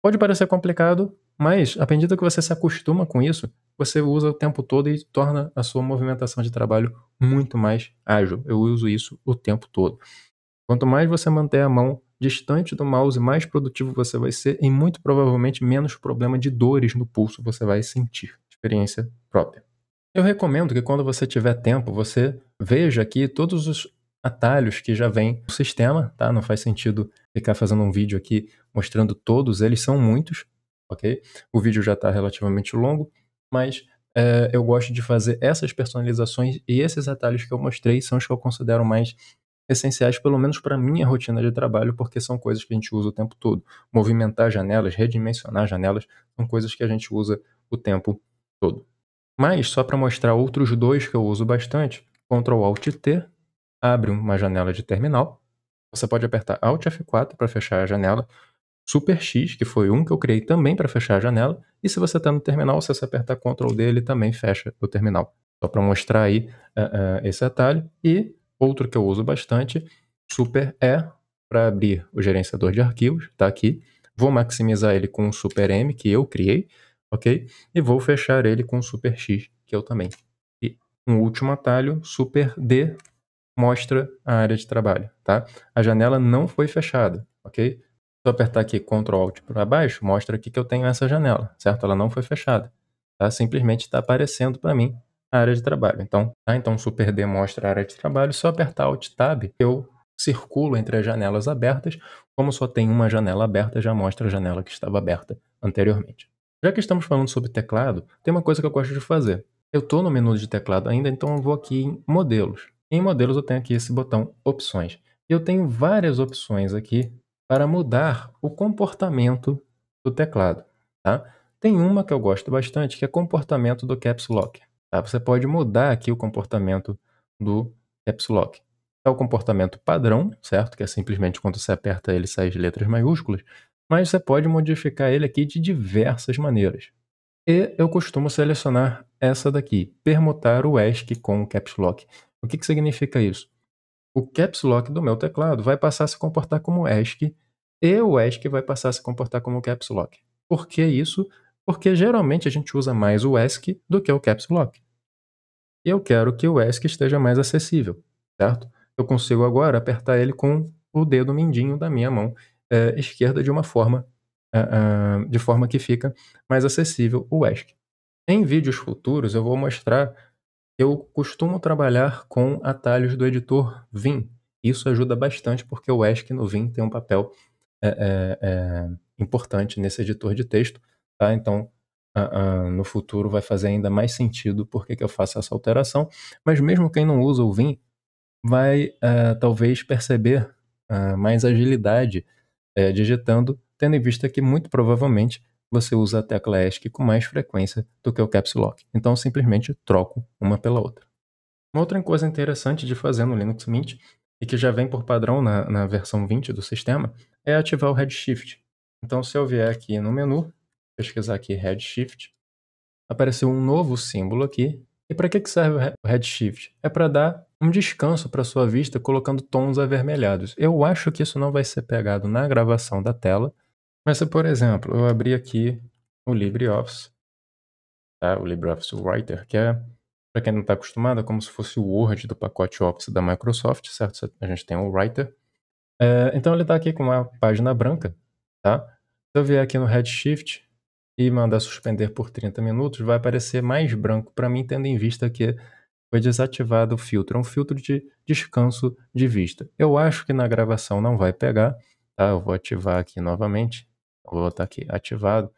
Pode parecer complicado, mas à medida que você se acostuma com isso, você usa o tempo todo e torna a sua movimentação de trabalho muito mais ágil. Eu uso isso o tempo todo. Quanto mais você manter a mão distante do mouse, mais produtivo você vai ser e muito provavelmente menos problema de dores no pulso você vai sentir. Experiência própria. Eu recomendo que quando você tiver tempo, você veja aqui todos os atalhos que já vem no sistema, tá? Não faz sentido ficar fazendo um vídeo aqui mostrando todos, eles são muitos, ok? O vídeo já está relativamente longo, mas eu gosto de fazer essas personalizações e esses atalhos que eu mostrei são os que eu considero mais essenciais, pelo menos para minha rotina de trabalho, porque são coisas que a gente usa o tempo todo. Movimentar janelas, redimensionar janelas, são coisas que a gente usa o tempo todo. Mas, só para mostrar outros dois que eu uso bastante, Ctrl Alt T abre uma janela de terminal. Você pode apertar Alt F4 para fechar a janela. Super X, que foi um que eu criei também para fechar a janela. E se você está no terminal, se você apertar Ctrl D, ele também fecha o terminal. Só para mostrar aí esse atalho. E outro que eu uso bastante, Super E, para abrir o gerenciador de arquivos. Está aqui. Vou maximizar ele com o Super M, que eu criei, ok? E vou fechar ele com o Super X, que eu também. E um último atalho, Super D, mostra a área de trabalho, tá? A janela não foi fechada, ok? Se eu apertar aqui Ctrl Alt para baixo, mostra aqui que eu tenho essa janela, certo? Ela não foi fechada, tá? Simplesmente está aparecendo para mim a área de trabalho. Então, então Super D mostra a área de trabalho. Se eu apertar Alt Tab, eu circulo entre as janelas abertas. Como só tem uma janela aberta, já mostra a janela que estava aberta anteriormente. Já que estamos falando sobre teclado, tem uma coisa que eu gosto de fazer. Eu estou no menu de teclado ainda, então eu vou aqui em modelos. Em modelos eu tenho aqui esse botão opções. Eu tenho várias opções aqui para mudar o comportamento do teclado. Tá? Tem uma que eu gosto bastante, que é comportamento do Caps Lock. tá? Você pode mudar aqui o comportamento do Caps Lock. É o comportamento padrão, certo? Que é simplesmente quando você aperta ele sai as letras maiúsculas, mas você pode modificar ele aqui de diversas maneiras. E eu costumo selecionar essa daqui, permutar o ESC com o Caps Lock. O que significa isso? O Caps Lock do meu teclado vai passar a se comportar como ESC e o ESC vai passar a se comportar como Caps Lock. Por que isso? Porque geralmente a gente usa mais o ESC do que o Caps Lock. E eu quero que o ESC esteja mais acessível, certo? Eu consigo agora apertar ele com o dedo mindinho da minha mão esquerda de uma forma, de forma que fica mais acessível o ESC. Em vídeos futuros eu vou mostrar que eu costumo trabalhar com atalhos do editor Vim. Isso ajuda bastante porque o ESC no Vim tem um papel importante nesse editor de texto, tá? Então, no futuro vai fazer ainda mais sentido porque que eu faço essa alteração, mas mesmo quem não usa o Vim vai talvez perceber mais agilidade digitando, tendo em vista que muito provavelmente você usa a tecla ESC com mais frequência do que o Caps Lock. Então, eu simplesmente troco uma pela outra. Uma outra coisa interessante de fazer no Linux Mint, e que já vem por padrão na versão 20 do sistema, é ativar o Redshift. Então, se eu vier aqui no menu, pesquisar aqui Redshift, apareceu um novo símbolo aqui. E para que serve o Redshift? É para dar um descanso para sua vista colocando tons avermelhados. Eu acho que isso não vai ser pegado na gravação da tela, mas se, por exemplo, eu abrir aqui o LibreOffice, tá? O LibreOffice Writer, que é, para quem não está acostumado, é como se fosse o Word do pacote Office da Microsoft, certo? A gente tem o Writer. Então ele está aqui com uma página branca, tá? Se eu vier aqui no Redshift e mandar suspender por 30 minutos, vai aparecer mais branco para mim, tendo em vista que foi desativado o filtro. É um filtro de descanso de vista. Eu acho que na gravação não vai pegar, tá? Eu vou ativar aqui novamente. Vou botar aqui ativado.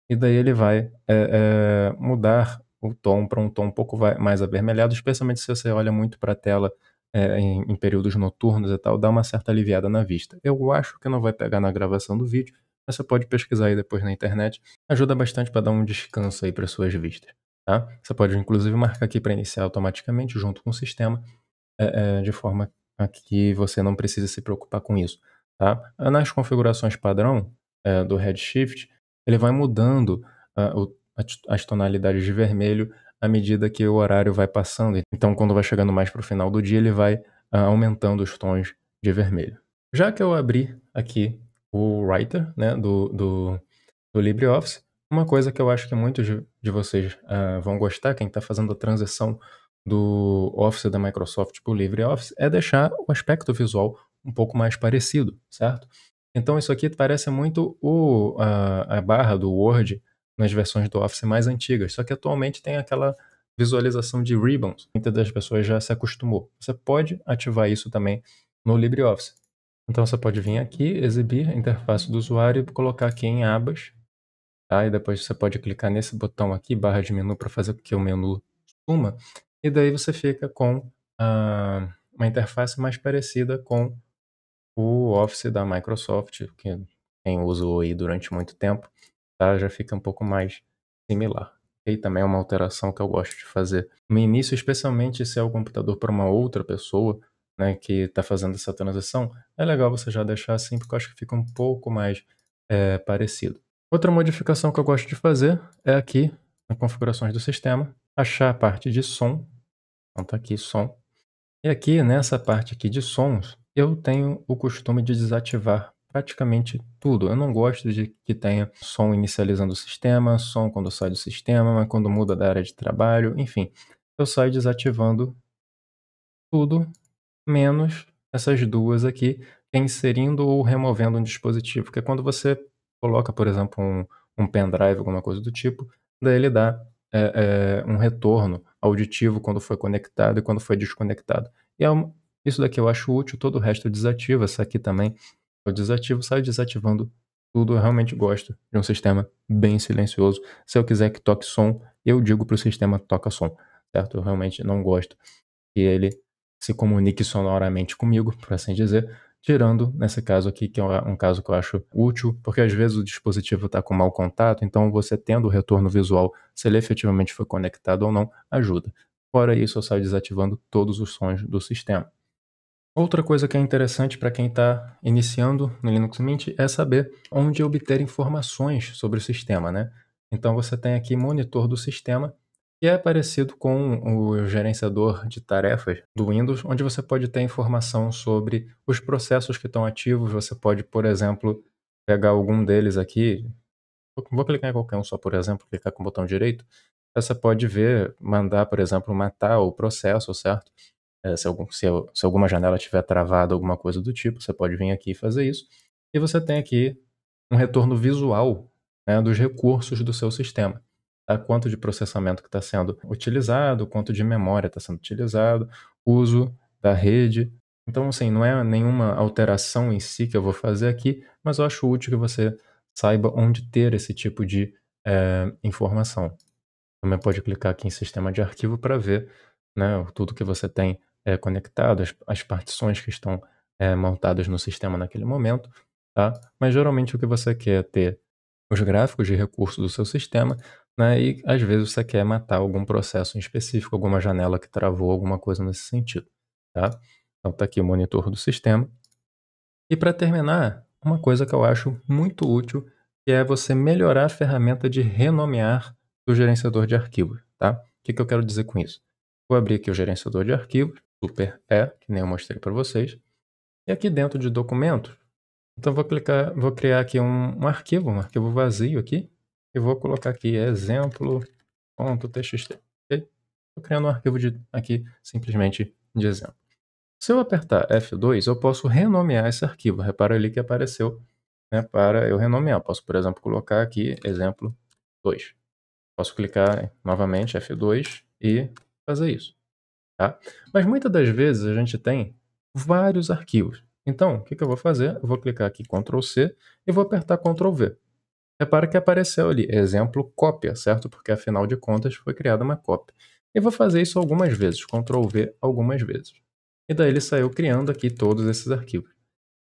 E daí ele vai mudar o tom para um tom um pouco mais avermelhado, especialmente se você olha muito para a tela em períodos noturnos e tal, dá uma certa aliviada na vista. Eu acho que não vai pegar na gravação do vídeo, mas você pode pesquisar aí depois na internet. Ajuda bastante para dar um descanso aí para suas vistas, tá? Você pode inclusive marcar aqui para iniciar automaticamente junto com o sistema, de forma a que você não precise se preocupar com isso, tá? Nas configurações padrão do Redshift, ele vai mudando as tonalidades de vermelho à medida que o horário vai passando. Então, quando vai chegando mais para o final do dia, ele vai aumentando os tons de vermelho. Já que eu abri aqui o Writer, né, do LibreOffice, uma coisa que eu acho que muitos de vocês vão gostar, quem está fazendo a transição do Office da Microsoft para o LibreOffice, é deixar o aspecto visual um pouco mais parecido, certo? Então isso aqui parece muito a barra do Word nas versões do Office mais antigas, só que atualmente tem aquela visualização de ribbons. Muitas das pessoas já se acostumou. Você pode ativar isso também no LibreOffice. Então você pode vir aqui, exibir a interface do usuário e colocar aqui em abas, tá? E depois você pode clicar nesse botão aqui, barra de menu, para fazer com que o menu suma. E daí você fica com uma interface mais parecida com o Office da Microsoft, que quem usou aí durante muito tempo, tá? Já fica um pouco mais similar. E também é uma alteração que eu gosto de fazer no início, especialmente se é o computador para uma outra pessoa, né, que está fazendo essa transição. É legal você já deixar assim, porque eu acho que fica um pouco mais parecido. Outra modificação que eu gosto de fazer é aqui, nas configurações do sistema, achar a parte de som. Então tá aqui som. E aqui nessa parte aqui de sons, eu tenho o costume de desativar praticamente tudo. Eu não gosto de que tenha som inicializando o sistema, som quando sai do sistema, quando muda da área de trabalho, enfim. Eu saio desativando tudo, menos essas duas aqui, que é inserindo ou removendo um dispositivo, que é quando você coloca, por exemplo, um pendrive, alguma coisa do tipo, daí ele dá um retorno auditivo quando foi conectado e quando foi desconectado. E isso daqui eu acho útil, todo o resto eu desativo, essa aqui também eu desativo, saio desativando tudo. Eu realmente gosto de um sistema bem silencioso. Se eu quiser que toque som, eu digo para o sistema toca som, certo? Eu realmente não gosto que ele se comunique sonoramente comigo, por assim dizer. tirando nesse caso aqui, que é um caso que eu acho útil, porque às vezes o dispositivo está com mau contato, então você tendo o retorno visual, se ele efetivamente foi conectado ou não, ajuda. Fora isso, eu saio desativando todos os sons do sistema. Outra coisa que é interessante para quem está iniciando no Linux Mint é saber onde obter informações sobre o sistema, né? Então você tem aqui monitor do sistema, que é parecido com o gerenciador de tarefas do Windows, onde você pode ter informação sobre os processos que estão ativos. Você pode, por exemplo, pegar algum deles aqui. Vou clicar em qualquer um só, por exemplo, clicar com o botão direito. Você pode ver, mandar, por exemplo, matar o processo, certo? Se alguma janela estiver travada, alguma coisa do tipo, você pode vir aqui e fazer isso. E você tem aqui um retorno visual, né, dos recursos do seu sistema. Tá? Quanto de processamento que está sendo utilizado, quanto de memória está sendo utilizado, uso da rede. Então, assim, não é nenhuma alteração em si que eu vou fazer aqui, mas eu acho útil que você saiba onde ter esse tipo de informação. Também pode clicar aqui em sistema de arquivo para ver, né, tudo que você tem conectado, as partições que estão montadas no sistema naquele momento, tá? Mas geralmente o que você quer é ter os gráficos de recursos do seu sistema, né, e às vezes você quer matar algum processo em específico, alguma janela que travou, alguma coisa nesse sentido, tá? Então tá aqui o monitor do sistema. E para terminar, uma coisa que eu acho muito útil, que é você melhorar a ferramenta de renomear do gerenciador de arquivos, tá? O que eu quero dizer com isso? Vou abrir aqui o gerenciador de arquivos, Super E, que nem eu mostrei para vocês. E aqui dentro de documentos, então vou criar aqui um arquivo vazio aqui, e vou colocar aqui exemplo.txt. Ok? Estou criando um arquivo aqui simplesmente de exemplo. Se eu apertar F2, eu posso renomear esse arquivo. Repara ali que apareceu, né, para eu renomear. Posso, por exemplo, colocar aqui exemplo 2. Posso clicar novamente F2 e fazer isso. Tá? Mas muitas das vezes a gente tem vários arquivos. Então, o que eu vou fazer? Eu vou clicar aqui Ctrl C e vou apertar Ctrl V. Repara que apareceu ali, exemplo cópia, certo? Porque afinal de contas foi criada uma cópia. E vou fazer isso algumas vezes, Ctrl V algumas vezes. E daí ele saiu criando aqui todos esses arquivos.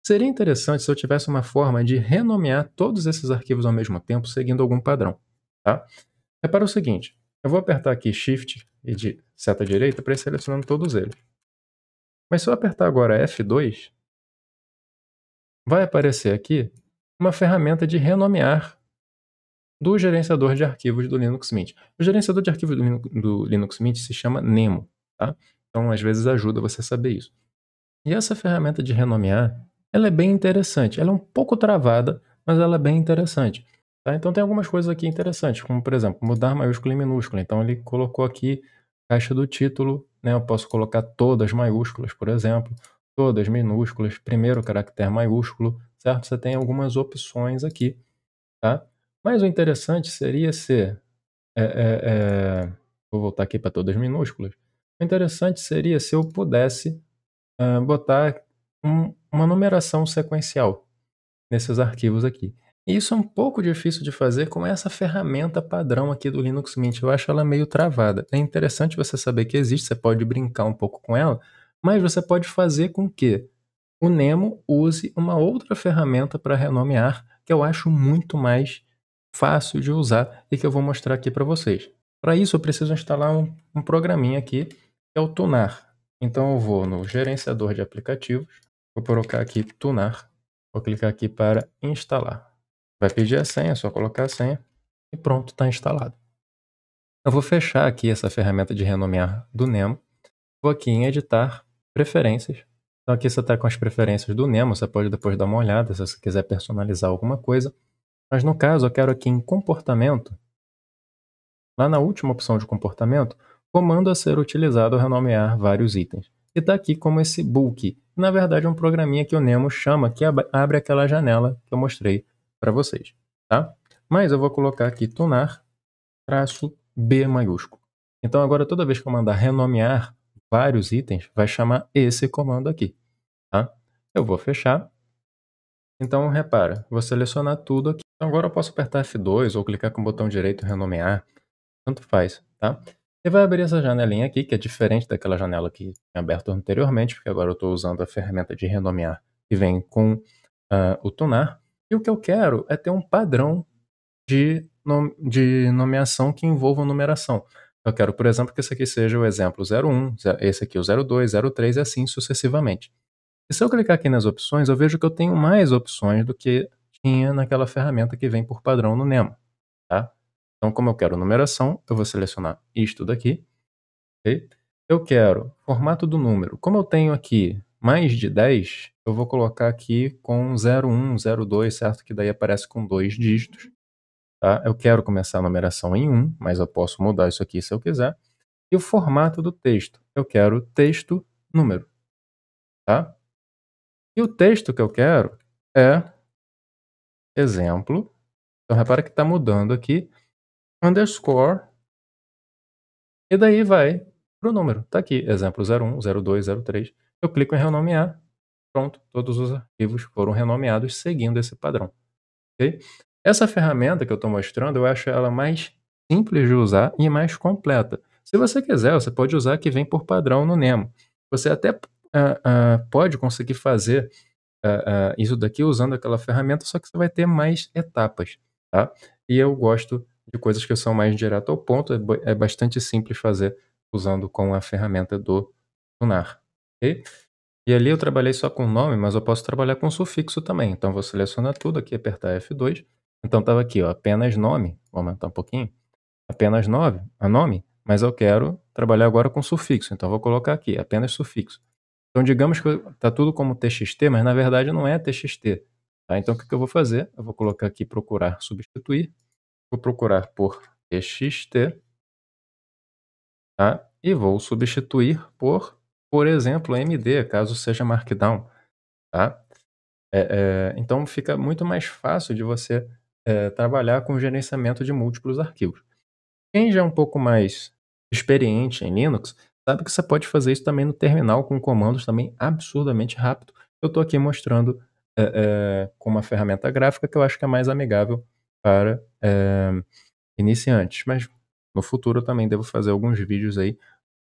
Seria interessante se eu tivesse uma forma de renomear todos esses arquivos ao mesmo tempo, seguindo algum padrão. Tá? Repara o seguinte, eu vou apertar aqui Shift e de seta direita para ir selecionando todos eles. Mas se eu apertar agora F2, vai aparecer aqui uma ferramenta de renomear do gerenciador de arquivos do Linux Mint. O gerenciador de arquivos do Linux Mint se chama Nemo, tá? Então, às vezes ajuda você a saber isso. E essa ferramenta de renomear, ela é bem interessante. Ela é um pouco travada, mas ela é bem interessante. Tá? Então tem algumas coisas aqui interessantes, como por exemplo, mudar maiúscula em minúscula. Então ele colocou aqui caixa do título, né? Eu posso colocar todas maiúsculas, por exemplo, todas minúsculas, primeiro caractere maiúsculo, certo? Você tem algumas opções aqui, tá? Mas o interessante seria ser, é, é, vou voltar aqui para todas minúsculas. O interessante seria se eu pudesse botar uma numeração sequencial nesses arquivos aqui. E isso é um pouco difícil de fazer com essa ferramenta padrão aqui do Linux Mint. Eu acho ela meio travada. É interessante você saber que existe, você pode brincar um pouco com ela, mas você pode fazer com que o Nemo use uma outra ferramenta para renomear, que eu acho muito mais fácil de usar e que eu vou mostrar aqui para vocês. Para isso, eu preciso instalar um programinha aqui, que é o Tunar. Então, eu vou no gerenciador de aplicativos, vou colocar aqui Tunar, vou clicar aqui para instalar. Vai pedir a senha, é só colocar a senha e pronto, está instalado. Eu vou fechar aqui essa ferramenta de renomear do Nemo, vou aqui em editar, preferências. Então aqui você está com as preferências do Nemo, você pode depois dar uma olhada se você quiser personalizar alguma coisa. Mas no caso eu quero aqui em comportamento, lá na última opção de comportamento, comando a ser utilizado ao renomear vários itens. E está aqui como esse book. Na verdade é um programinha que o Nemo chama, que abre aquela janela que eu mostrei para vocês. Tá? Mas eu vou colocar aqui tunar -B maiúsculo. Então agora toda vez que eu mandar renomear vários itens, vai chamar esse comando aqui. Tá? Eu vou fechar. Então repara, vou selecionar tudo aqui. Então agora eu posso apertar F2 ou clicar com o botão direito renomear. Tanto faz, tá? E vai abrir essa janelinha aqui, que é diferente daquela janela que tinha aberto anteriormente, porque agora eu estou usando a ferramenta de renomear que vem com o Tunar, e o que eu quero é ter um padrão de nomeação que envolva numeração. Eu quero, por exemplo, que esse aqui seja o exemplo 01, esse aqui o 02, 03 e assim sucessivamente. E se eu clicar aqui nas opções, eu vejo que eu tenho mais opções do que tinha naquela ferramenta que vem por padrão no Nemo, tá? Então, como eu quero numeração, eu vou selecionar isto daqui, ok? Eu quero formato do número. Como eu tenho aqui mais de 10, eu vou colocar aqui com 01, 02, certo? Que daí aparece com 2 dígitos, tá? Eu quero começar a numeração em 1, mas eu posso mudar isso aqui se eu quiser. E o formato do texto, eu quero texto, número, tá? E o texto que eu quero é exemplo. Então repara que está mudando aqui, underscore, e daí vai para o número. Está aqui, exemplo 01, 02, 03. Eu clico em renomear, pronto, todos os arquivos foram renomeados seguindo esse padrão, ok? Essa ferramenta que eu estou mostrando, eu acho ela mais simples de usar e mais completa. Se você quiser, você pode usar a que vem por padrão no Nemo. Você até pode conseguir fazer isso daqui usando aquela ferramenta, só que você vai ter mais etapas, tá? E eu gosto de coisas que são mais direto ao ponto, é bastante simples fazer usando com a ferramenta do Lunar, ok? E ali eu trabalhei só com nome, mas eu posso trabalhar com sufixo também. Então vou selecionar tudo aqui, apertar F2. Então estava aqui, ó, apenas nome, vou aumentar um pouquinho, apenas nome, mas eu quero trabalhar agora com sufixo, então vou colocar aqui, apenas sufixo. Então digamos que está tudo como TXT, mas na verdade não é TXT. Tá? Então o que eu vou fazer? Eu vou colocar aqui procurar substituir, vou procurar por TXT, tá? E vou substituir por exemplo, MD, caso seja Markdown. Tá? Então fica muito mais fácil de você trabalhar com o gerenciamento de múltiplos arquivos. Quem já é um pouco mais experiente em Linux, sabe que você pode fazer isso também no terminal com comandos também absurdamente rápido. Eu estou aqui mostrando com uma ferramenta gráfica que eu acho que é mais amigável para iniciantes, mas no futuro eu também devo fazer alguns vídeos aí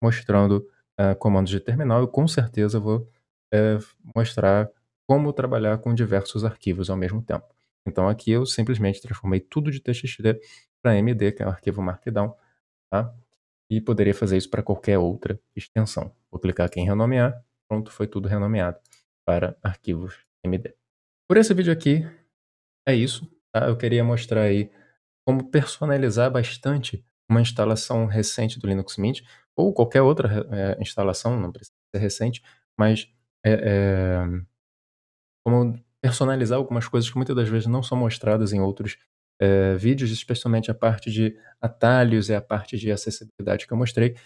mostrando comandos de terminal e com certeza vou mostrar como trabalhar com diversos arquivos ao mesmo tempo. Então aqui eu simplesmente transformei tudo de TXT para MD, que é o arquivo Markdown, tá? E poderia fazer isso para qualquer outra extensão. Vou clicar aqui em renomear, pronto, foi tudo renomeado para arquivos MD. Por esse vídeo aqui é isso, tá? Eu queria mostrar aí como personalizar bastante uma instalação recente do Linux Mint ou qualquer outra instalação, não precisa ser recente, mas como personalizar algumas coisas que muitas das vezes não são mostradas em outros vídeos, especialmente a parte de atalhos e a parte de acessibilidade que eu mostrei. Se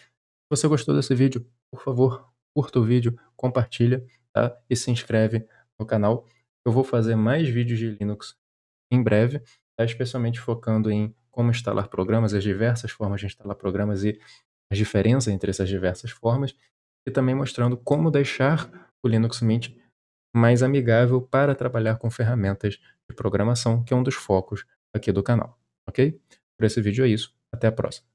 você gostou desse vídeo, por favor, curta o vídeo, compartilha, tá? E se inscreve no canal. Eu vou fazer mais vídeos de Linux em breve, tá? Especialmente focando em como instalar programas, as diversas formas de instalar programas e as diferenças entre essas diversas formas, e também mostrando como deixar o Linux Mint mais amigável para trabalhar com ferramentas de programação, que é um dos focos aqui do canal, ok? Por esse vídeo é isso, até a próxima.